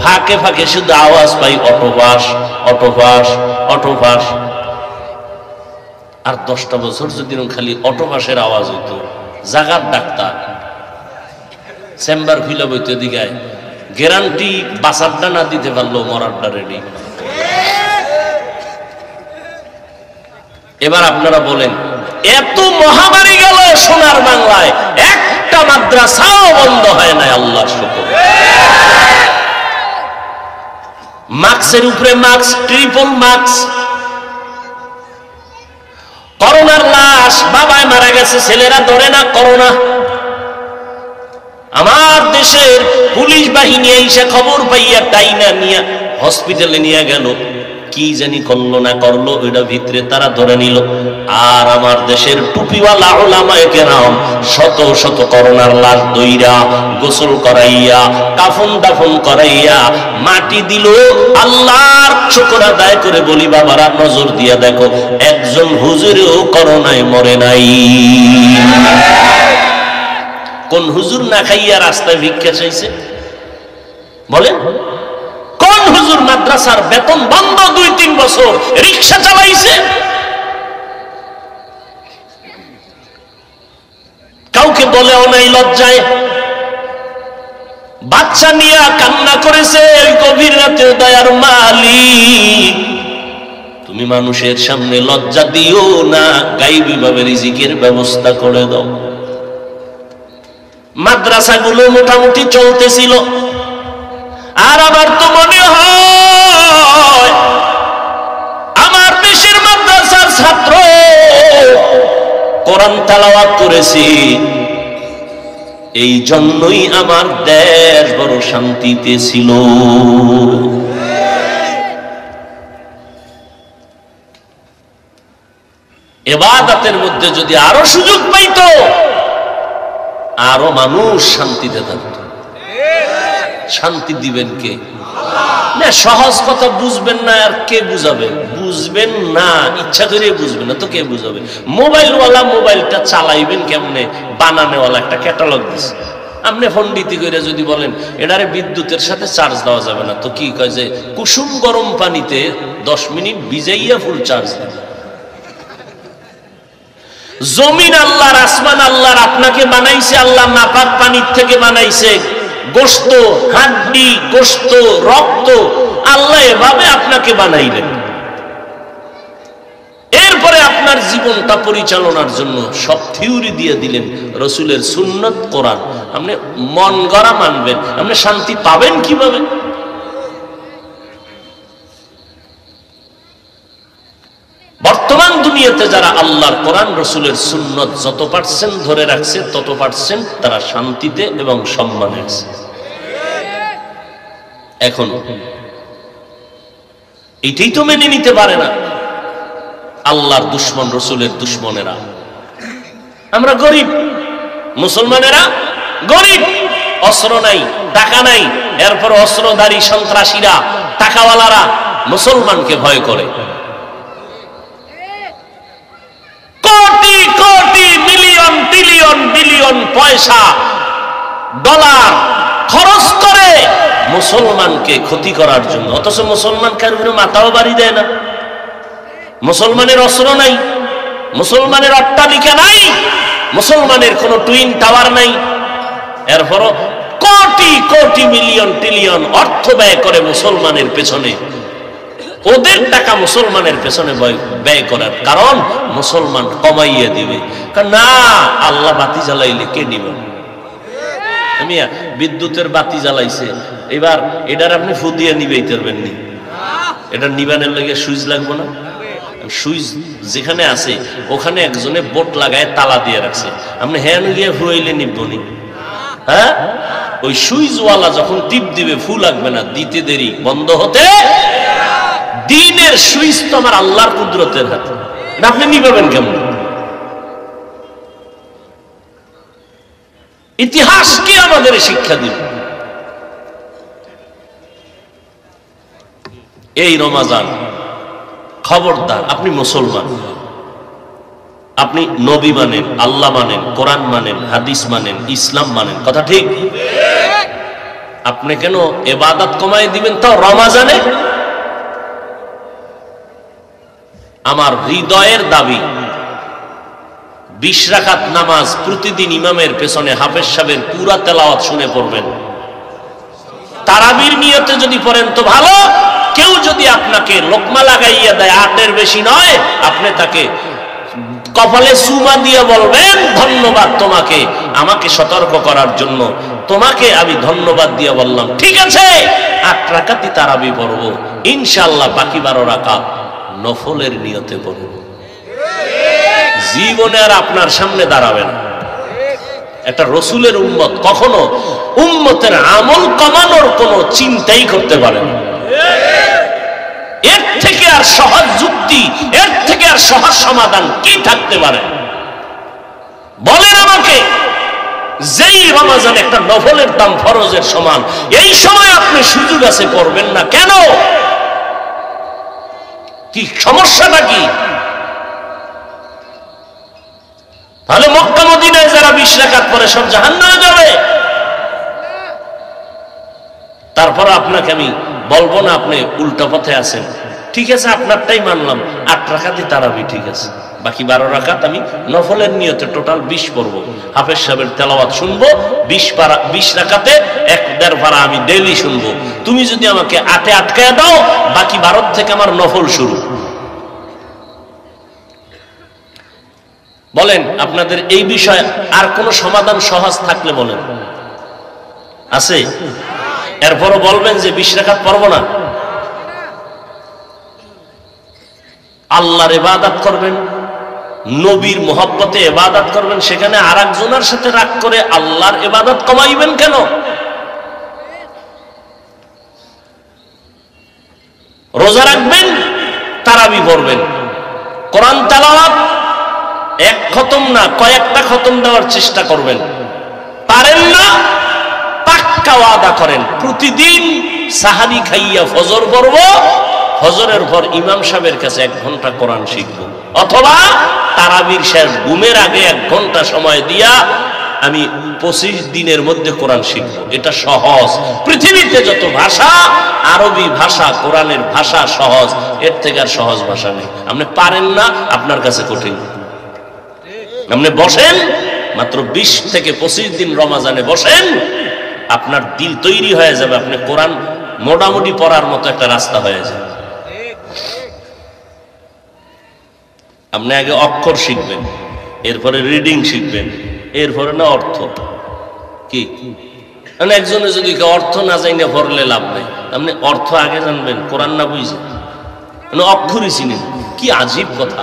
ফাঁকে ফাঁকে শুধু আওয়াজ পাই অটোপাস অটোপাস অটোপাস। আর 10টা বছর যদি খালি অটোপাসের আওয়াজ হইতো, জাগার ডাক্তার চেম্বার খুলে বইতে দিঘায়, গ্যারান্টি বাঁচারটা না দিতে পারলো মরারটা রেডি। এবার আপনারা বলেন, এত মহামারী গেল সোনার বাংলায়, একটা মাদ্রাসাও বন্ধ হয় না, আল্লাহর শুকর। মাস্কের উপরে মাস্ক, ট্রিপল মাস্ক। করোনার লাশ, বাবায় মারা গেছে, ছেলেরা ধরে না করোনা। আমার দেশের পুলিশ বাহিনী এসে খবর পাইয়া টাইনা নিয়ে হসপিটালে নিয়ে গেল, কি জানি করলো না করলো, ওইটা ভিতরে তারা ধরে নিল। আর আমার দেশের টুপিওয়ালা উলামায়ে কেরাম শত শত করোনার লাশ দইরা গোসল করাইয়া কাফন দাফন করাইয়া মাটি দিল। আল্লাহর শুকর আদায় করে বলি বাবারা, নজর দিয়া দেখো, একজন হুজুরও করোনায় মরে নাই। কোন হুজুর না খাইয়া রাস্তায় ভিক্ষা চাইছে বলেন? কোন হুজুর মাদ্রাসার বেতন বন্ধ 2-3 বছর রিকশা চালাইছে? কাউকে বলেও নাই লজ্জায়। বাচ্চা নিয়ে কান্না করেছে ওই গভীর রাতে, দয়ার মালিক তুমি মানুষের সামনে লজ্জা দিও না, গায়বী ভাবে রিজিকের ব্যবস্থা করে দাও। মাদ্রাসাগুলো মোটামুটি চলতেছিল। আর আমার তো মনে হয় আমার দেশের মাদ্রাসার ছাত্র কোরআন তেলাওয়াত করেছি, এই জন্যই আমার দেশ বড় শান্তিতে ছিল। ইবাদতের মধ্যে যদি আরো সুযোগ পাইতো, আরো মানুষ শান্তিতে থাকতো। শান্তি দিবেন কে? না, সহজ কথা বুঝবেন না, আর কে বুঝাবে? বুঝবেন না, ইচ্ছা করে বুঝবেন না তো কে বুঝাবে? মোবাইলওয়ালা মোবাইলটা চালাইবেন কেমনে, বানানোওয়ালা একটা ক্যাটালগ দিছে। আপনি পণ্ডিতি করে যদি বলেন এটারে বিদ্যুতের সাথে চার্জ দেওয়া যাবে না, তো কি কয় যে কুসুম গরম পানিতে 10 মিনিট ভিজাইয়া ফুল চার্জ দেবে। জমিন আল্লাহর, আসমান আল্লাহর, আপনাকে বানাইছে আল্লাহ নাপাক পানির থেকে বানাইছে। গোশত, হাড্ডি, গোশত, রক্ত আল্লাহ এভাবে আপনাকে বানাইলেন। এরপরে আপনার জীবনটা পরিচালনার জন্য সব থিওরি দিয়ে দিলেন রসুলের সুন্নত, কোরআন। আপনি মন গড়া মানবেন, আপনি শান্তি পাবেন কিভাবে? বর্তমান দুনিয়াতে যারা আল্লাহর কোরআন রসুলের সুন্নত যত পার্সেন্ট ধরে রাখছে তত পার্সেন্ট তারা শান্তিতে এবং সম্মানে আছে। এখন এটাই তো মেনে নিতে পারে না আল্লাহর দুশ্মন, রসুলের দুশ্মনেরা। আমরা গরিব, মুসলমানেরা গরিব, অস্ত্র নাই, টাকা নাই, এরপর অস্ত্রধারী সন্ত্রাসীরা, টাকাওয়ালারা মুসলমানকে ভয় করে। Crore crore million trillion billion পয়সা, ডলার খরচ করে মুসলমানকে ক্ষতি করার জন্য, অথচ মুসলমান কারো মাথাও বাড়ি দেয় না। মুসলমানের অস্ত্র নাই, মুসলমানের অট্টালিকা নাই, মুসলমানের কোনো টুইন টাওয়ার নাই, এরপরও কোটি কোটি মিলিয়ন ট্রিলিয়ন অর্থ ব্যয় করে মুসলমানের পেছনে। ওদের টাকা মুসলমানের পেছনে ব্যয় করার কারণ মুসলমান কমাইয়া দিবে। না, আল্লাহ বাতি জ্বালাইলে কে নিবে? মিয়া বিদ্যুতের বাতি জ্বালাইছে, এবার এটার আপনি ফু দিয়ে নিবেই পারবেন নি? এটা নিবানের লেগে সুইচ লাগবে না? সুইচ যেখানে আছে ওখানে একজনে বোট লাগায় তালা দিয়ে রাখছে, আপনি হ্যান্ড গিয়ে ফুয়াইলে নিবনি? হ্যাঁ, ওই সুইচওয়ালা যখন টিপ দিবে ফু লাগবে না, দিতে দেরি, বন্ধ হতে। দিনের সুইচ তো আমার আল্লাহর কুদরতের হাতে, আপনি নিবেন কেমন? ইতিহাস কি আমাদের শিক্ষা দিবে? এই রমাজান খবরদার, আপনি মুসলমান, আপনি নবী মানেন, আল্লাহ মানেন, কোরআন মানেন, হাদিস মানেন, ইসলাম মানেন, কথা ঠিক? আপনি কেন ইবাদত কমাই দিবেন তাও রমাজানে? আমার হৃদয়ের দাবি 20 রাকাত নামাজ প্রতিদিন ইমামের পেছনে হাফেজ সাহেবের পুরা তেলাওয়াত শুনে পড়বেন। তারাবির নিয়তে যদি পড়েন তো ভালো। কেউ যদি আপনাকে লোকমা লাগাইয়া দেয়, 8-এর বেশি নয়, আপনি তাকে কপালে চুমা দিয়ে বলবেন ধন্যবাদ তোমাকে, আমাকে সতর্ক করার জন্য তোমাকে আমি ধন্যবাদ দিয়ে বললাম, ঠিক আছে 8 রাকাতই তারাবি পড়ব, ইনশাআল্লাহ বাকি 12 রাকাত নফলের নিয়তে পড়ব। জীবনে আর আপনার সামনে দাঁড়াবে না। একটা রসুলের উম্মত কখনো উম্মতের আমল কমানোর কোনো চিন্তাই করতে পারে না। এর থেকে আর সহজ যুক্তি, এর থেকে আর সহজ সমাধান কি থাকতে পারে? বলেন আমাকে, যেই রমাজান একটা নফলের দাম ফরজের সমান, এই সময় আপনি সুযোগ আছে পড়বেন না কেন? কি সমস্যাটা কি? তাহলে মক্কা মদিনায় যারা 20 রাকাত পড়ে সব জাহান্নামে যাবে। তারপর আপনাকে আমি বলবো না আপনি উল্টা পথে আছেন, ঠিক আছে আপনারটাই মানলাম, 8 রাকাতই তারাবি ঠিক আছে, বাকি 12 রাকাত আমি নফলের নিয়তে টোটাল 20 পড়বো, হাফেজ সাহেবের তেলাওয়াত শুনবো, 20 রাকাতে 1-1.5 পারা আমি ডেইলি শুনবো। তুমি যদি আমাকে 8-এ আটকায় দাও, বাকি 12 থেকে আমার নফল শুরু। বলেন আপনাদের এই বিষয়ে আর কোন সমাধান সহজ থাকলে বলেন, আছে? এরপরও বলবেন যে 20 রাকাত পড়বো না। আল্লাহর ইবাদত করবেন, নবীর মোহাব্বতে ইবাদত করবেন, সেখানে আরেকজনের সাথে রাগ করে আল্লাহর ইবাদত কমাইবেন কেন? রোজা রাখবেন, তারাবি পড়বেন, কোরআন তেলাওয়াত 1 খতম না কয়েকটা খতম দেওয়ার চেষ্টা করবেন। পারেন না, পাক্কা ওয়াদা করেন প্রতিদিন সাহারি খাইয়া ফজর পড়ব, ফজরের পর ইমাম সাহেবের কাছে 1 ঘন্টা কোরআন শিখব, অথবা তারাবির শেষ ঘুমের আগে 1 ঘন্টা সময় দিয়া আমি 25 দিনের মধ্যে কোরআন শিখব। এটা সহজ। পৃথিবীতে যত ভাষা, আরবি ভাষা, কোরআনের ভাষা সহজ, এর থেকে আর সহজ ভাষা নেই। আপনি পারেন না, আপনার কাছে কঠিন। আপনি বসেন, মাত্র 20 থেকে 25 দিন রমাজানে বসেন, আপনার দিল তৈরি হয়ে যাবে, আপনি কোরআন মোটামুটি পড়ার মতো একটা রাস্তা হয়ে যাবে। আপনি আগে অক্ষর শিখবেন, এরপরে রিডিং শিখবেন, এরপরে না অর্থ। কি মানে একজনে যদি অর্থ না জানি না পড়লে লাভ নেই। আপনি অর্থ আগে জানবেন, কোরআন না বুঝছেন, মানে অক্ষরই চিনেন। কি আজীব কথা।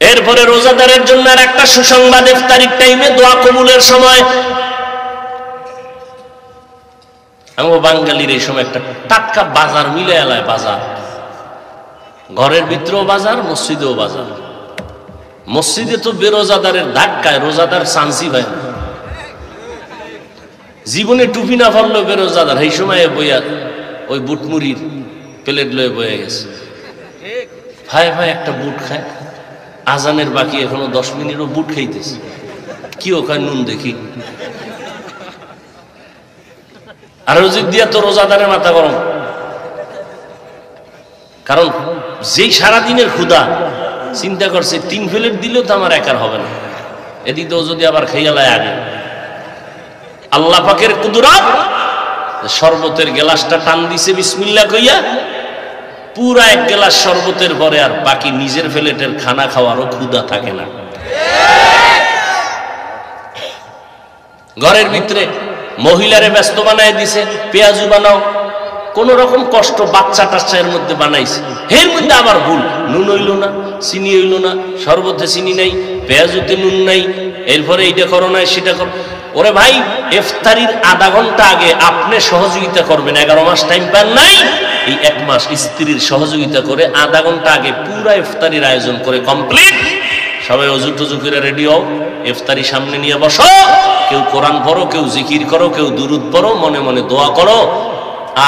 এরপরে রোজাদারের জন্য আর একটা সুসংবাদ, ইফতারির টাইমে দোয়া কবুলের সময়। আমার বাঙালির এই সময় একটা টাটকা বাজার মিলে এলায়, বাজার, ঘরের ভিতরেও বাজার, মসজিদেও বাজার। মসজিদে তো বেরোজাদারের ধাক্কায় রোজাদার চান্সই হয় না। জীবনে টুপি না পড়লেও বেরোজাদার এই সময় বইয়া ওই বুটমুড়ির প্লেট লয়ে বয়ে গেছে, ভাই ভাই একটা বুট খায়। আজানের বাকি এখনো 10 মিনিটও বুট খাইতেছে। কি ওখানে নুন দেখি। আর রোজিক দিয়া তো রোজাদারের মাথা গরম, কারণ যেই সারাদিনের ক্ষুধা, চিন্তা করছে 3 প্লেট দিলেও তো আমার একার হবে না, এদিকেও যদি আবার খাইয়ালায় আগে। আল্লাহ পাকের কুদরত, শরবতের গ্লাসটা টান দিছে বিসমিল্লাহ কইয়া, পুরা 1 গ্লাস শরবতের পরে আর বাকি নিজের প্লেটের খানা খাওয়ারও ক্ষুধা থাকে না। ঘরের ভিতরে মহিলারে ব্যস্ত বানায় দিছে, পেঁয়াজু বানাও, কোন রকম কষ্ট বাচ্চা টাচ্চা এর মধ্যে বানাইছে। এর মধ্যে আবার ভুল, নুন হইল না, চিনি হইল না, শরবতে চিনি নাই, পেঁয়াজুতে নুন নাই, এরপরে এইটা করো না সেটা করো। ওরে ভাই, ইফতারির আধা ঘন্টা আগে আপনি সহযোগিতা করবেন। 11 মাস টাইম পান নাই, এই 1 মাস স্ত্রীর সহযোগিতা করে আধা ঘন্টা আগে পুরা ইফতারির আয়োজন করে কমপ্লিট। সবাই অজু টজু করে রেডি হও, ইফতারি সামনে নিয়ে বসো। কেউ কোরআন পড়ো, কেউ জিকির করো, কেউ দুরুদ পড়ো, মনে মনে দোয়া করো।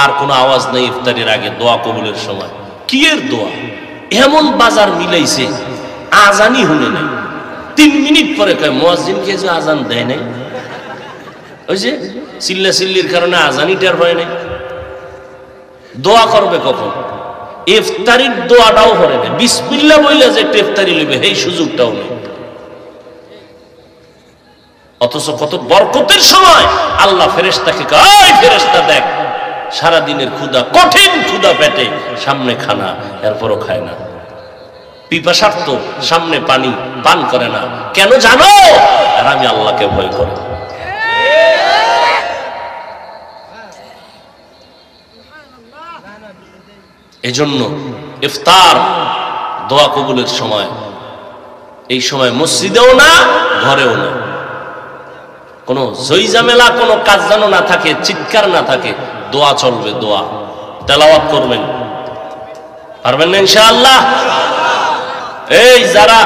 আর কোনো আওয়াজ নেই ইফতারির আগে দোয়া কবুলের সময়। কি এর দোয়া, এমন বাজার মিলাইছে, আজানই শুনে নাই। 3 মিনিট পরে কয় মুয়াজ্জিনকে যে আজান দেয় নাই, ওই যে চিল্লা চিল্লির কারণে আজানই টের হয় নাই। দোয়া করবে কখন? ইফতারির দোয়াটাও করে না, বিসমিল্লাহ বইলা যে ইফতারি লইবে এই সুযোগটাও নেই। অথচ কত বরকতের সময় আল্লাহ ফেরেশতাকে কয়, ওই ফেরেশতা দেখ, সারাদিনের ক্ষুধা, কঠিন ক্ষুধা পেটে, সামনে খানা, এরপরও খায় না। পিপাসার্ত, সামনে পানি, পান করে না। কেন জানো? আর আমি আল্লাহকে ভয় করি। এজন্য ইফতার দোয়া কবুলের সময়, এই সময় মসজিদেও না, ঘরেও না, কোন জয়জামেলা, কোন কাজ যেন না থাকে, চিৎকার না থাকে, দোয়া চলবে। দোয়া তেলাওয়াত করবেন, পারবেন না ইনশাআল্লাহ? এই যারা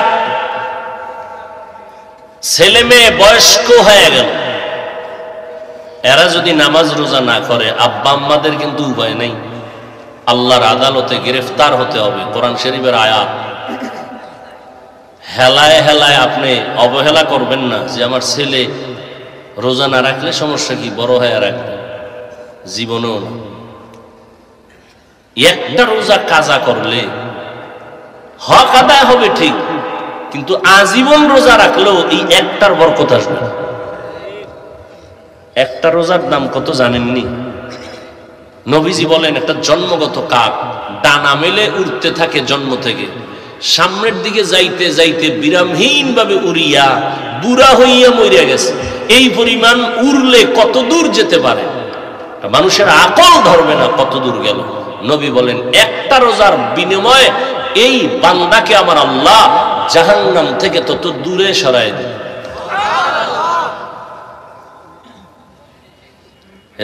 ছেলে মেয়ে বয়স্ক হয়ে গেল, এরা যদি নামাজ রোজা না করে, আব্বা আম্মাদের কিন্তু উপায় নেই, আল্লাহর আদালতে গ্রেফতার হতে হবে। কোরআন শরীফের আয়াত। হেলায় হেলায় আপনি অবহেলা করবেন না যে আমার ছেলে রোজা না রাখলে সমস্যা কি, বড় হয়ে রাখবে, জীবনেও না। একটা রোজা কাজা করলে হক আদায় হবে ঠিক, কিন্তু আজীবন রোজা রাখলেও এই একটার বরকত আসবে না। একটা রোজার দাম কত জানেননি? নবীজি বলেন, একটা জন্মগত কাক ডানা মেলে উড়তে থাকে জন্ম থেকে, সামনের দিকে যাইতে যাইতে বিরামহীন ভাবে উড়িয়া বুড়া হইয়া মরিয়া গেছে। এই পরিমাণ উড়লে কত দূর যেতে পারে, মানুষের আকল ধরবে না কত দূর গেল। নবী বলেন, একটা রোজার বিনিময়ে এই বান্দাকে আমার আল্লাহ জাহান্নাম থেকে তত দূরে সরায় দেয়।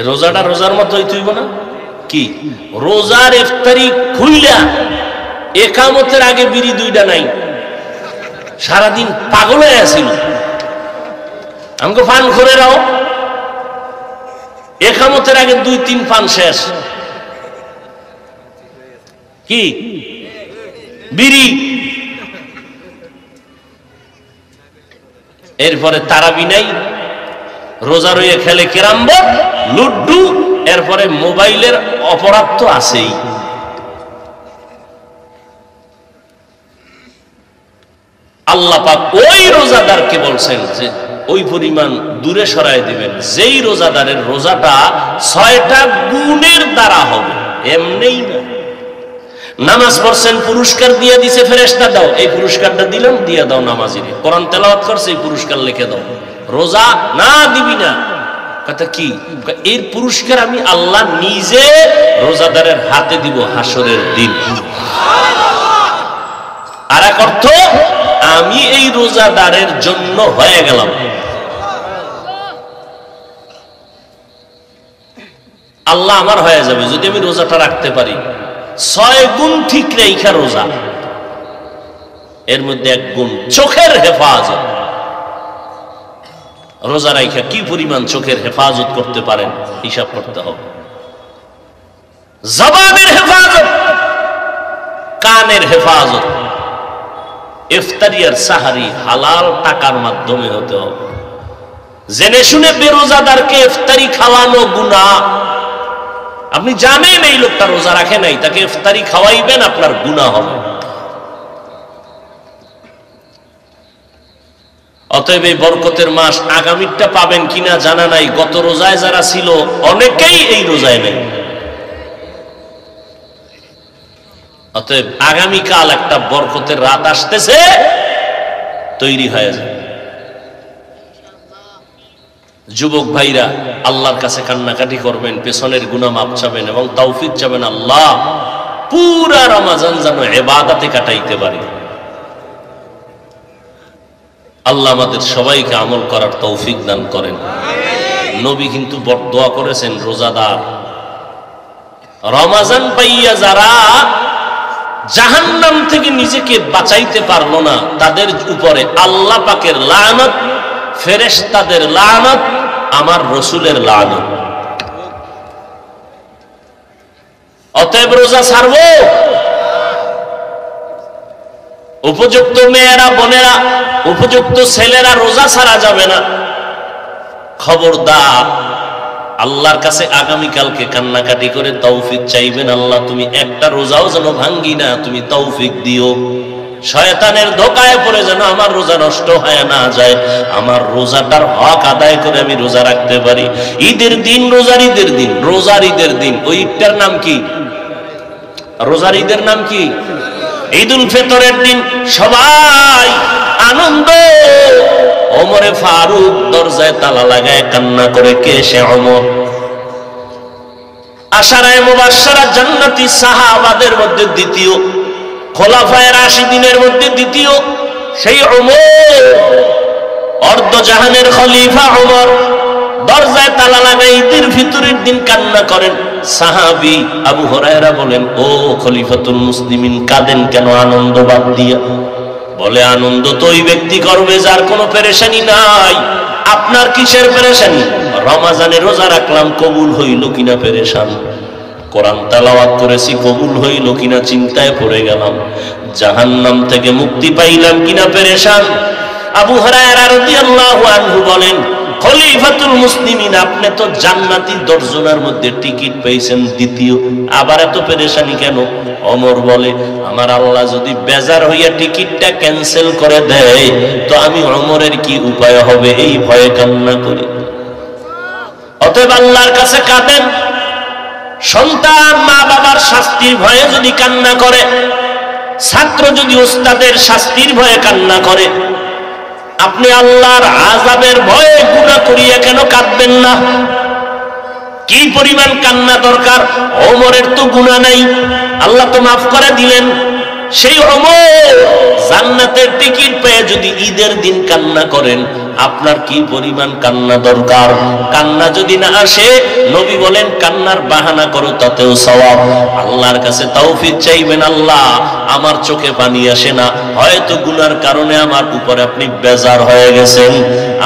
রোজাটা রোজার মতো হইতেইব না কি? রোজার ইফতারি খুইলা একামতের আগে বিড়ি 2টা নাই, সারাদিন পাগল হয়ে আসিল। আমাকে পান করে রাও, একামতের আগে 2-3 পান শেষ। কি বিড়ি, এরপরে তারাবি নাই, রোজা রয়ে খেলে ক্যারাম বোর্ড, লুড্ডু, এরপরে মোবাইলের অপরাধ তো আছেই। আল্লাহ পাক ওই রোজাদারকে বলছেন যে ওই পরিমাণ দূরে সরায় দিবেন যেই রোজাদারের রোজাটা 6টা গুণের দ্বারা হবে, এমনিই না। নামাজ পড়ছেন, পুরস্কার দিয়ে দিছে ফেরেশতা, দাও এই পুরস্কারটা দিলাম, দিয়ে দাও নামাজিরে। কোরআন তেলাওয়াত করছে, এই পুরস্কার লিখে দাও। রোজা না দিবি না, কথা কি? এর পুরস্কার আমি আল্লাহ নিজে রোজাদারের হাতে দিব হাসরের দিন। আর এক অর্থ, আমি এই রোজাদারের জন্য হয়ে গেলাম। আল্লাহ আমার হয়ে যাবে যদি আমি রোজাটা রাখতে পারি। 6 গুণ ঠিক রেখা রোজা, এর মধ্যে 1 গুণ চোখের হেফাজত। রোজা রাখা কি পরিমাণ চোখের হেফাজত করতে পারেন হিসাব করতে হবে। জবানের হেফাজত, কানের হেফাজত, ইফতারি আর সাহারি হালাল টাকার মাধ্যমে হতে হবে। জেনে শুনে বেরোজাদারকে ইফতারি খাওয়ানো গুনাহ। আপনি জানেন এই লোকটা রোজা রাখে নাই, তাকে ইফতারি খাওয়াইবেন, আপনার গুনাহ হবে। অতএব এই বরকতের মাস আগামীটা পাবেন কিনা জানা নাই। গত রোজায় যারা ছিল অনেকেই এই রোজায় নেই। অতএব আগামীকাল একটা বরকতের রাত আসতেছে, তৈরি হয়ে যায়। যুবক ভাইরা আল্লাহর কাছে কান্নাকাটি করবেন, পেছনের গুনাহ মাপ চাবেন এবং তৌফিক চাবেন আল্লাহ পুরা রমজান যেন ইবাদতে কাটাইতে পারি। আল্লাহ আমাদের সবাইকে আমল করার তৌফিক দান করেন। নবী কিন্তু দোয়া করেছেন রোজাদার রমজান পাইয়া যারা জাহান্নাম থেকে নিজেকে বাঁচাইতে পারলো না, তাদের উপরে আল্লাহ পাকের লানত, ফেরেশতাদের লানত, আমার রসুলের লানত। অতএব রোজা ছাড়বো। উপযুক্ত মেয়েরা, বোনেরা, উপযুক্ত ছেলেরা রোজা ছাড়া যাবে না। খবরদার, আল্লাহর কাছে আগামীকালকে কান্নাকাটি করে তৌফিক চাইবেন। আল্লাহ তুমি একটা রোজাও যেন ভাঙ্গি না, তুমি তৌফিক দিও। শয়তানের ধোকায় পড়ে যেন আমার রোজা নষ্ট হয়ে না যায়, আমার রোজাটার হক আদায় করে আমি রোজা রাখতে পারি। ঈদের দিন, রোজার ঈদের দিন, রোজার ঈদের দিন, ওই ঈদটার নাম কি? রোজার ঈদের নাম কি? ঈদুল ফিতরের দিন সবাই আনন্দ। ওমরে ফারুক দরজায় তালা লাগায় কান্না করে, কে সে ওমর? আশারায়ে মুবাশশারা জান্নাতি সাহাবাদের মধ্যে দ্বিতীয়, খোলাফায়ে রাশিদিনের মধ্যে দ্বিতীয়, সেই ওমর, অর্ধ জাহানের খলিফা ওমর দরজায় তালা লাগায় ঈদের ফিতরের দিন কান্না করেন। সাহাবী আবু হুরায়রা বলেন, ও খলিফাতুল মুসলিমিন, কাঁদেন কেন আনন্দ বাদ দিয়া? বলে, আনন্দ তো ওই ব্যক্তি করবে যার কোনো পেরেশানি নাই। আপনার কিসের পেরেশানি? রমজানে রোজা রাখলাম, কবুল হইল কিনা পেরেশান। কোরআন তেলাওয়াত করেছি, কবুল হইল কিনা চিন্তায় পড়ে গেলাম। জাহান্নাম থেকে মুক্তি পাইলাম কিনা পেরেশান। আবু হুরায়রা রাদিয়াল্লাহু আনহু বলেন, খলিফাতুল মুসলিমিন, আপনি তো জান্নাতি 10 জনের মধ্যে টিকিট পেয়েছেন দ্বিতীয়, আবার এত পেরেশানি কেন? ওমর বলে, আমার আল্লাহ যদি বেজার হইয়া টিকিটটা ক্যান্সেল করে দেয় তো আমি ওমরের কি উপায় হবে, এই ভয়ে কান্না করি। অতএব আল্লাহর কাছে কাঁদেন। সন্তান মা বাবার শাস্তির ভয়ে যদি কান্না করে, ছাত্র যদি ওস্তাদের শাস্তির ভয়ে কান্না করে, আপনি আল্লাহর আযাবের ভয়ে গুনাহ করিয়া কেন কাঁদবেন না? কি পরিমাণ কান্না দরকার। ওমরের তো গুনাহ নাই, আল্লাহ তো মাফ করে দিলেন। সেই ওমর জান্নাতের টিকিট পেয়ে যদি ঈদের দিন কান্না করেন, আপনার কি পরিমাণ কান্না দরকার। কান্না যদি না আসে, নবী বলেন কান্নার বাহানা করো, তাতেও সওয়াব। আল্লাহর কাছে তৌফিক চাইবেন, আল্লাহ আমার চোখে পানি আসে না, হয়তো গুনার কারণে আমার উপরে আপনি বেজার হয়ে গেছেন,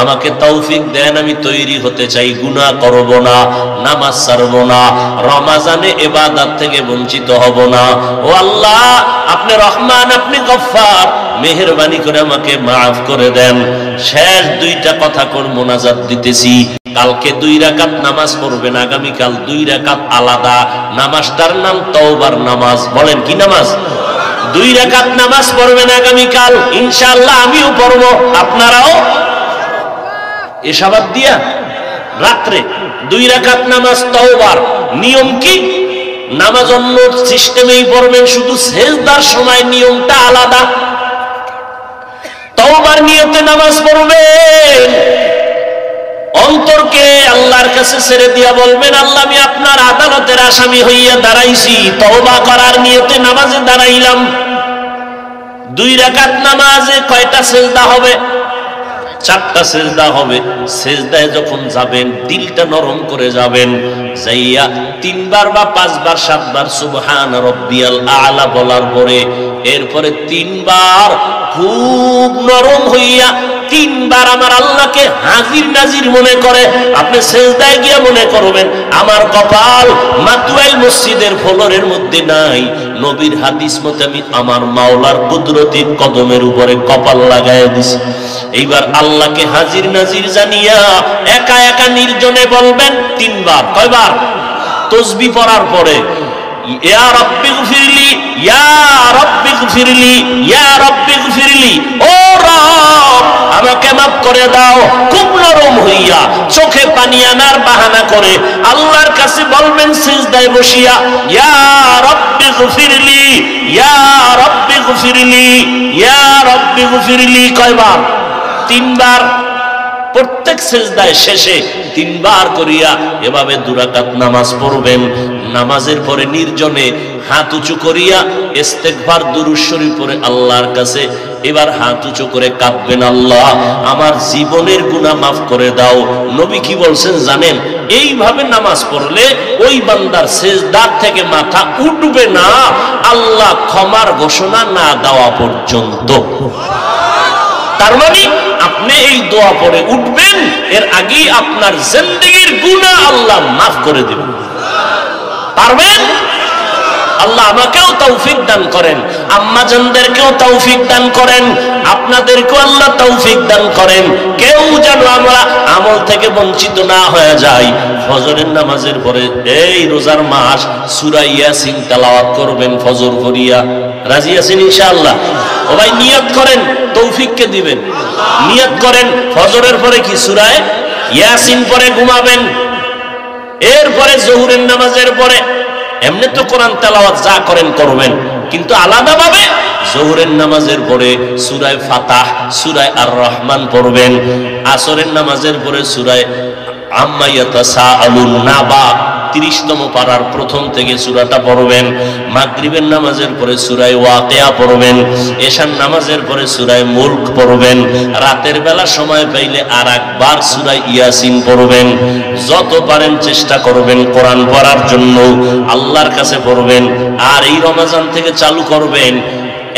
আমাকে তৌফিক দেন, আমি তৈরি হতে চাই, গুনাহ করব না, নামাজ ছাড়ব না, রমজানে ইবাদত থেকে বঞ্চিত হব না। ও আল্লাহ, আপনি রহমান, আপনি গফফার, মেহেরবানি করে আমাকে মাফ করে দেন। শেষ দুইটা কথা কর মোনাজাত দিতেছি। কালকে 2 রাকাত নামাজ পড়বেন, আগামীকাল 2 রাকাত আলাদা। নামাজটার নাম তওবার নামাজ। বলেন কি নামাজ? 2 রাকাত নামাজ পড়বেন আগামীকাল, ইনশাআল্লাহ আমিও পড়ব, আপনারাও। এশাবাদ দিয়া রাত্রে 2 রাকাত নামাজ তওবার। নিয়ম কি? নামাজ অন্য সিস্টেমেই পড়বেন, শুধু সেজদার সময় নিয়মটা আলাদা। তওবার নিয়তে নামাজ পড়বেন, অন্তরকে আল্লাহর কাছে ছেড়ে দিয়া বলবেন, আল্লাহ আমি আপনার আদালতের আসামি হইয়া দাঁড়াইছি, তওবা করার নিয়তে নামাজে দাঁড়াইলাম। 2 রাকাত নামাজে কয়টা সেজদা হবে? 4টা সেজদা হবে। সেজদায় যখন যাবেন, দিলটা নরম করে যাবেন, যাইয়া 3 বার বা 5 বার 7 বার সুবহান রাব্বিয়াল আ'লা বলার পরে, এরপরে 3 বার খুব নরম হইয়া 3 বার আমার আল্লাহকে হাজির নাজির মনে করে আপনি সেজদায় গিয়া মনে করবেন, আমার কপাল মাতুয়াইল মসজিদের ফ্লোরের মধ্যে নাই, নবীর হাদিস মতে আমি আমার মাওলার কুদরতি কদমের উপরে কপাল লাগায় দিছি। এইবার আল্লাহকে হাজির নাজির জানিয়া একা একা নির্জনে বলবেন 3 বার। কয়বার? তাসবিহ পড়ার পরে, ইয়া রাব্বি গফিরলি, ইয়া রাব্বি গফিরলি, ইয়া রাব্বি গফিরলি, ও রব আমাকে মাফ করে দাও। খুব নরম হইয়া চোখে পানি আনার বাহানা করে আল্লাহর কাছে বলবেন সিজদায় বসিয়া, ইয়া রাব্বি গফিরলি, ইয়া রাব্বি গফিরলি, ইয়া রাব্বি গফিরলি। কয়বার? 3 বার। প্রত্যেক সিজদায় শেষে 3 বার করিয়া এভাবে 2 রাকাত নামাজ পড়বেন। নামাজের পরে নির্জনে হাত উঁচু করিয়া ইস্তেগফার দুরূদ শরীফ পড়ে আল্লাহর কাছে এবার হাত উঁচু করে কাঁদবেন, আল্লাহ আমার জীবনের গুনাহ মাফ করে দাও। নবী কি বলছেন জানেন? এইভাবে নামাজ পড়লে ওই বান্দার সিজদার থেকে মাথা উঠবে না আল্লাহ ক্ষমার ঘোষণা না দেওয়া পর্যন্ত। তার মানে আপনি এই দোয়া পড়ে উঠবেন, এর আগেই আপনার জিন্দেগীর গুনাহ আল্লাহ মাফ করে দিবেন। পারবেন? আল্লাহ আমাকেও তৌফিক দান করেন, আম্মা জানদেরকেও তৌফিক দান করেন, আপনাদেরকেও আল্লাহ তৌফিক দান করেন। কেউ যেন আমরা আমল থেকে বঞ্চিত না হয়ে যাই। ফজরের নামাজের পরে এই রোজার মাস সূরা ইয়াসিন তেলাওয়াত করবেন ফজর করিয়া। রাজি আছেন ইনশাআল্লাহ? ও ভাই নিয়ত করেন, তৌফিককে দিবেন। নিয়ত করেন ফজরের পরে কি সূরা ইয়াসিন পরে ঘুমাবেন। এরপরে জোহরের নামাজের পরে এমনি তো কোরআন তেলাওয়াত যা করেন করবেন, কিন্তু আলাদাভাবে জোহরের নামাজের পরে সূরা ফাতাহ, সূরা আর রহমান পড়বেন। আসরের নামাজের পরে সূরা আম্মা ইয়াতাসাআলুন নাবা 30তম পারার প্রথম থেকে সূরাটা পড়বেন। মাগরিবের নামাজের পরে সূরা ওয়াকিয়া পড়বেন। এশার নামাজের পরে সূরা মুলক পড়বেন। রাতের বেলা সময় পাইলে আর একবার সূরা ইয়াসিন পড়বেন। যত পারেন চেষ্টা করবেন কোরআন পড়ার জন্য, আল্লাহর কাছে পড়বেন। আর এই রমজান থেকে চালু করবেন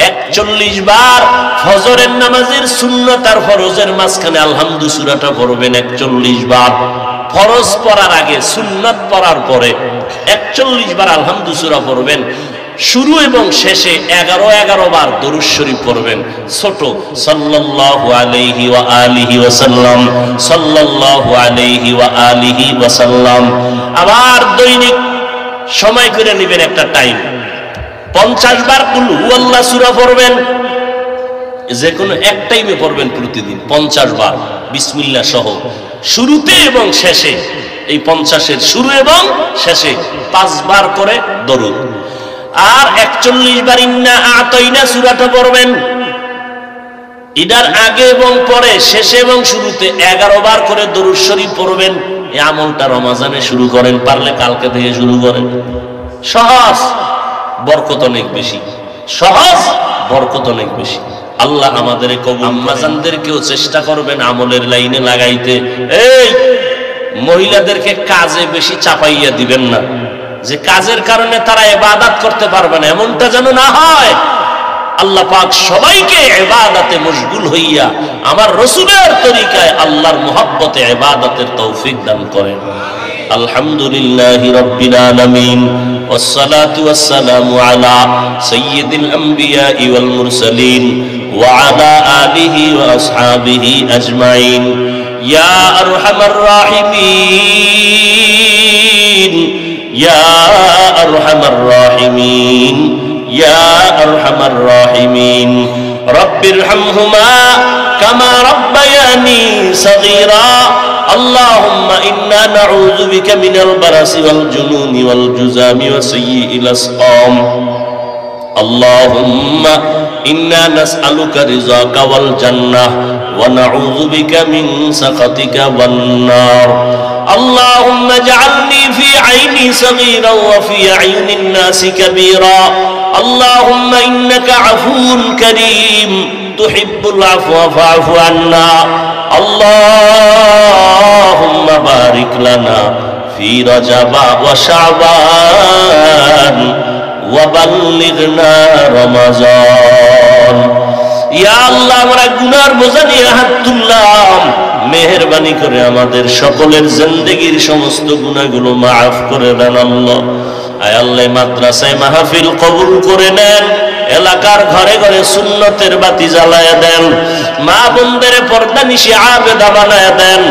41 বার ফজরের নামাজের সুন্নাত আর ফরজের মাঝখানে আলহামদু সূরাটা পড়বেন 41 বার। ফরজ পড়ার আগে সুন্নাত পড়ার পরে 41 বার আলহামদু সূরা পড়বেন। শুরু এবং শেষে 11 বার দরুদ শরীফ পড়বেন। ছোট সাল্লাল্লাহু আলাইহি ওয়া আলিহি ওয়া সাল্লাম, সাল্লাল্লাহু আলাইহি ওয়া আলিহি ওয়া সাল্লাম। আবার দৈনিক সময় করে নেবেন একটা টাইম, 50 বার কুল হুয়াল্লাহ সূরা পড়বেন। যে কোনো এক টাইমে পড়বেন প্রতিদিন 50 বার বিসমিল্লাহ সহ, শুরুতে এবং শেষে। এই 50-এর শুরু এবং শেষে 5 বার করে দরুদ। আর 41 বার ইন্না আতাইনা সূরাটা পড়বেন। এটার আগে এবং পরে, শেষে এবং শুরুতে 11 বার করে দরুদ শরীফ পড়বেন। এই আমলটা রমজানে শুরু করেন, পারলে কালকে থেকে শুরু করেন। সহজ, বরকত অনেক বেশি। সহজ, বরকত অনেক বেশি। আল্লাহ আমাদের কবুল। আম্মাজানদেরকেও চেষ্টা করবেন আমলের লাইনে লাগাইতে। এই মহিলাদেরকে কাজে বেশি চাপাইয়া দিবেন না, যে কাজের কারণে তারা ইবাদত করতে পারবে না, এমনটা যেন না হয়। আল্লাহ পাক সবাইকে ইবাদতে মশগুল হইয়া আমার রাসূলের তরিকায় আল্লাহর মুহাব্বতে ইবাদতের তৌফিক দান করেন। আলহামদুলিল্লাহি রাব্বিল আলামিন ওয়াসসালাতু ওয়াসসালামু আলা সাইয়্যিদিল আমবিয়াই ওয়াল মুরসালিন ওয়া আলা আলিহি ওয়া আসহাবিহি আজমাইন। ইয়া আরহামার রাহিমিন, ইয়া আরহামার রাহিমিন, ইয়া আরহামার রাহিমিন। রব্বিরহামহুমা কামা রাব্বায়ানি সগীরা। اللهم إنا نعوذ بك من البرص والجنون والجذام وسيء الأسقام. اللهم إنا نسألك رضاك والجنة ونعوذ بك من سخطك والنار. اللهم اجعلني في عيني صغيرا وفي عين الناس كبيرا. اللهم إنك عفو كريم تحب العفو فاعف عنا. اللهم بارك لنا في رجب وشعبان وبلغنا رمضان. ইয়া আল্লাহ, আমরা গুনার বোঝা নিয়ে হাত তুললাম, মেহেরবানি করে আমাদের সকলের জিন্দেগীর সমস্ত গুনাহগুলো মাফ করে দেন আল্লাহ। আয় আল্লাহ, মাদ্রাসায় মাহফিল কবুল করে নেন, এলাকার ঘরে ঘরে সুন্নতের বাতি জ্বালায়া দেন, মা বোনদের পর্দানিশি আবেদা বানায়া দেন,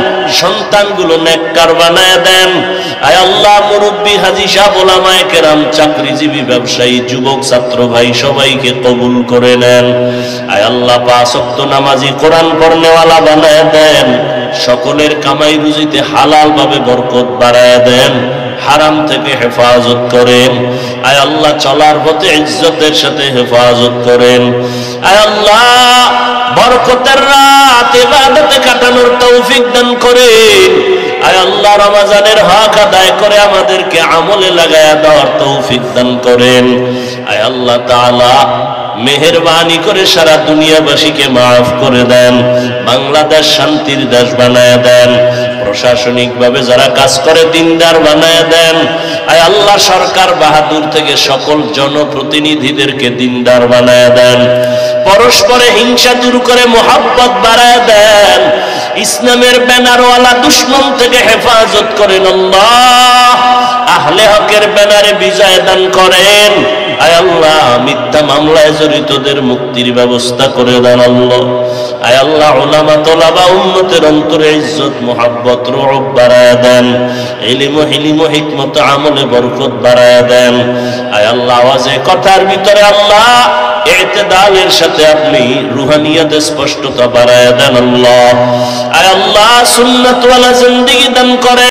সন্তানগুলো নেককার বানায়া দেন। আয় আল্লাহ, মুরব্বী হাজী সাহেব, ওলামায়ে কেরাম, চাকরিজীবী, ব্যবসায়ী, যুবক, ছাত্র ভাই সবাইকে কবুল করে নেন। আয় আল্লাহ, পাঁচ ওয়াক্ত নামাজি, কোরআন পড়নেওয়ালা বানায়া দেন, সকলের কামাই রুজিতে হালাল ভাবে বরকত বাড়ায়া দেন, হারাম থেকে হেফাজত করেন। আয় আল্লাহ, চলার পথে ইজ্জতের সাথে হেফাজত করেন। আয় আল্লাহ, বরকতের রাত ইবাদতে কাটানোর তৌফিক দান করেন। আয় আল্লাহ, রমজানের হক আদায় করে আমাদেরকে আমলে লাগায়া দেওয়ার তৌফিক দান করেন। আয় আল্লাহ তাআলা, মেহেরবানি করে সারা দুনিয়াবাসীকে মাফ করে দেন, বাংলাদেশ শান্তির দেশ বানায়া দেন, প্রশাসনিক ভাবে যারা কাজ করে দিনদার বানায়া দেন। আয় আল্লাহ, সরকার বাহাদুর থেকে সকল জনপ্রতিনিধিদেরকে দিনদার বানায়া দেন, পরস্পরে হিংসা দূর করে মোহাব্বত বাড়ায়া দেন, ইসলামের ব্যানারওয়ালা দুশমন থেকে হেফাজত করেন আল্লাহ, আহলে হকের ব্যানারে বিজয় দান করেন। আয় আল্লাহ, মিথ্যা মামলায় জড়িতদের মুক্তির ব্যবস্থা করে দেন আল্লাহ। আয় আল্লাহ, উলামা তোলাবা উম্মতের অন্তরে ইজ্জত, মুহাব্বত, রুউব বাড়ায়া দেন, ইলম ও হিলিম ও হিকমত আমলে বরকত বাড়ায়া দেন। আয় আল্লাহ, আওয়াজে কথার ভিতরে আল্লাহ ইতিদালের সাথে আপনি রুহানিয়াতে স্পষ্টতা বাড়ায়া দেন আল্লাহ। আয় আল্লাহ, সুন্নাত ওয়ালা জিন্দেগি দান করেন।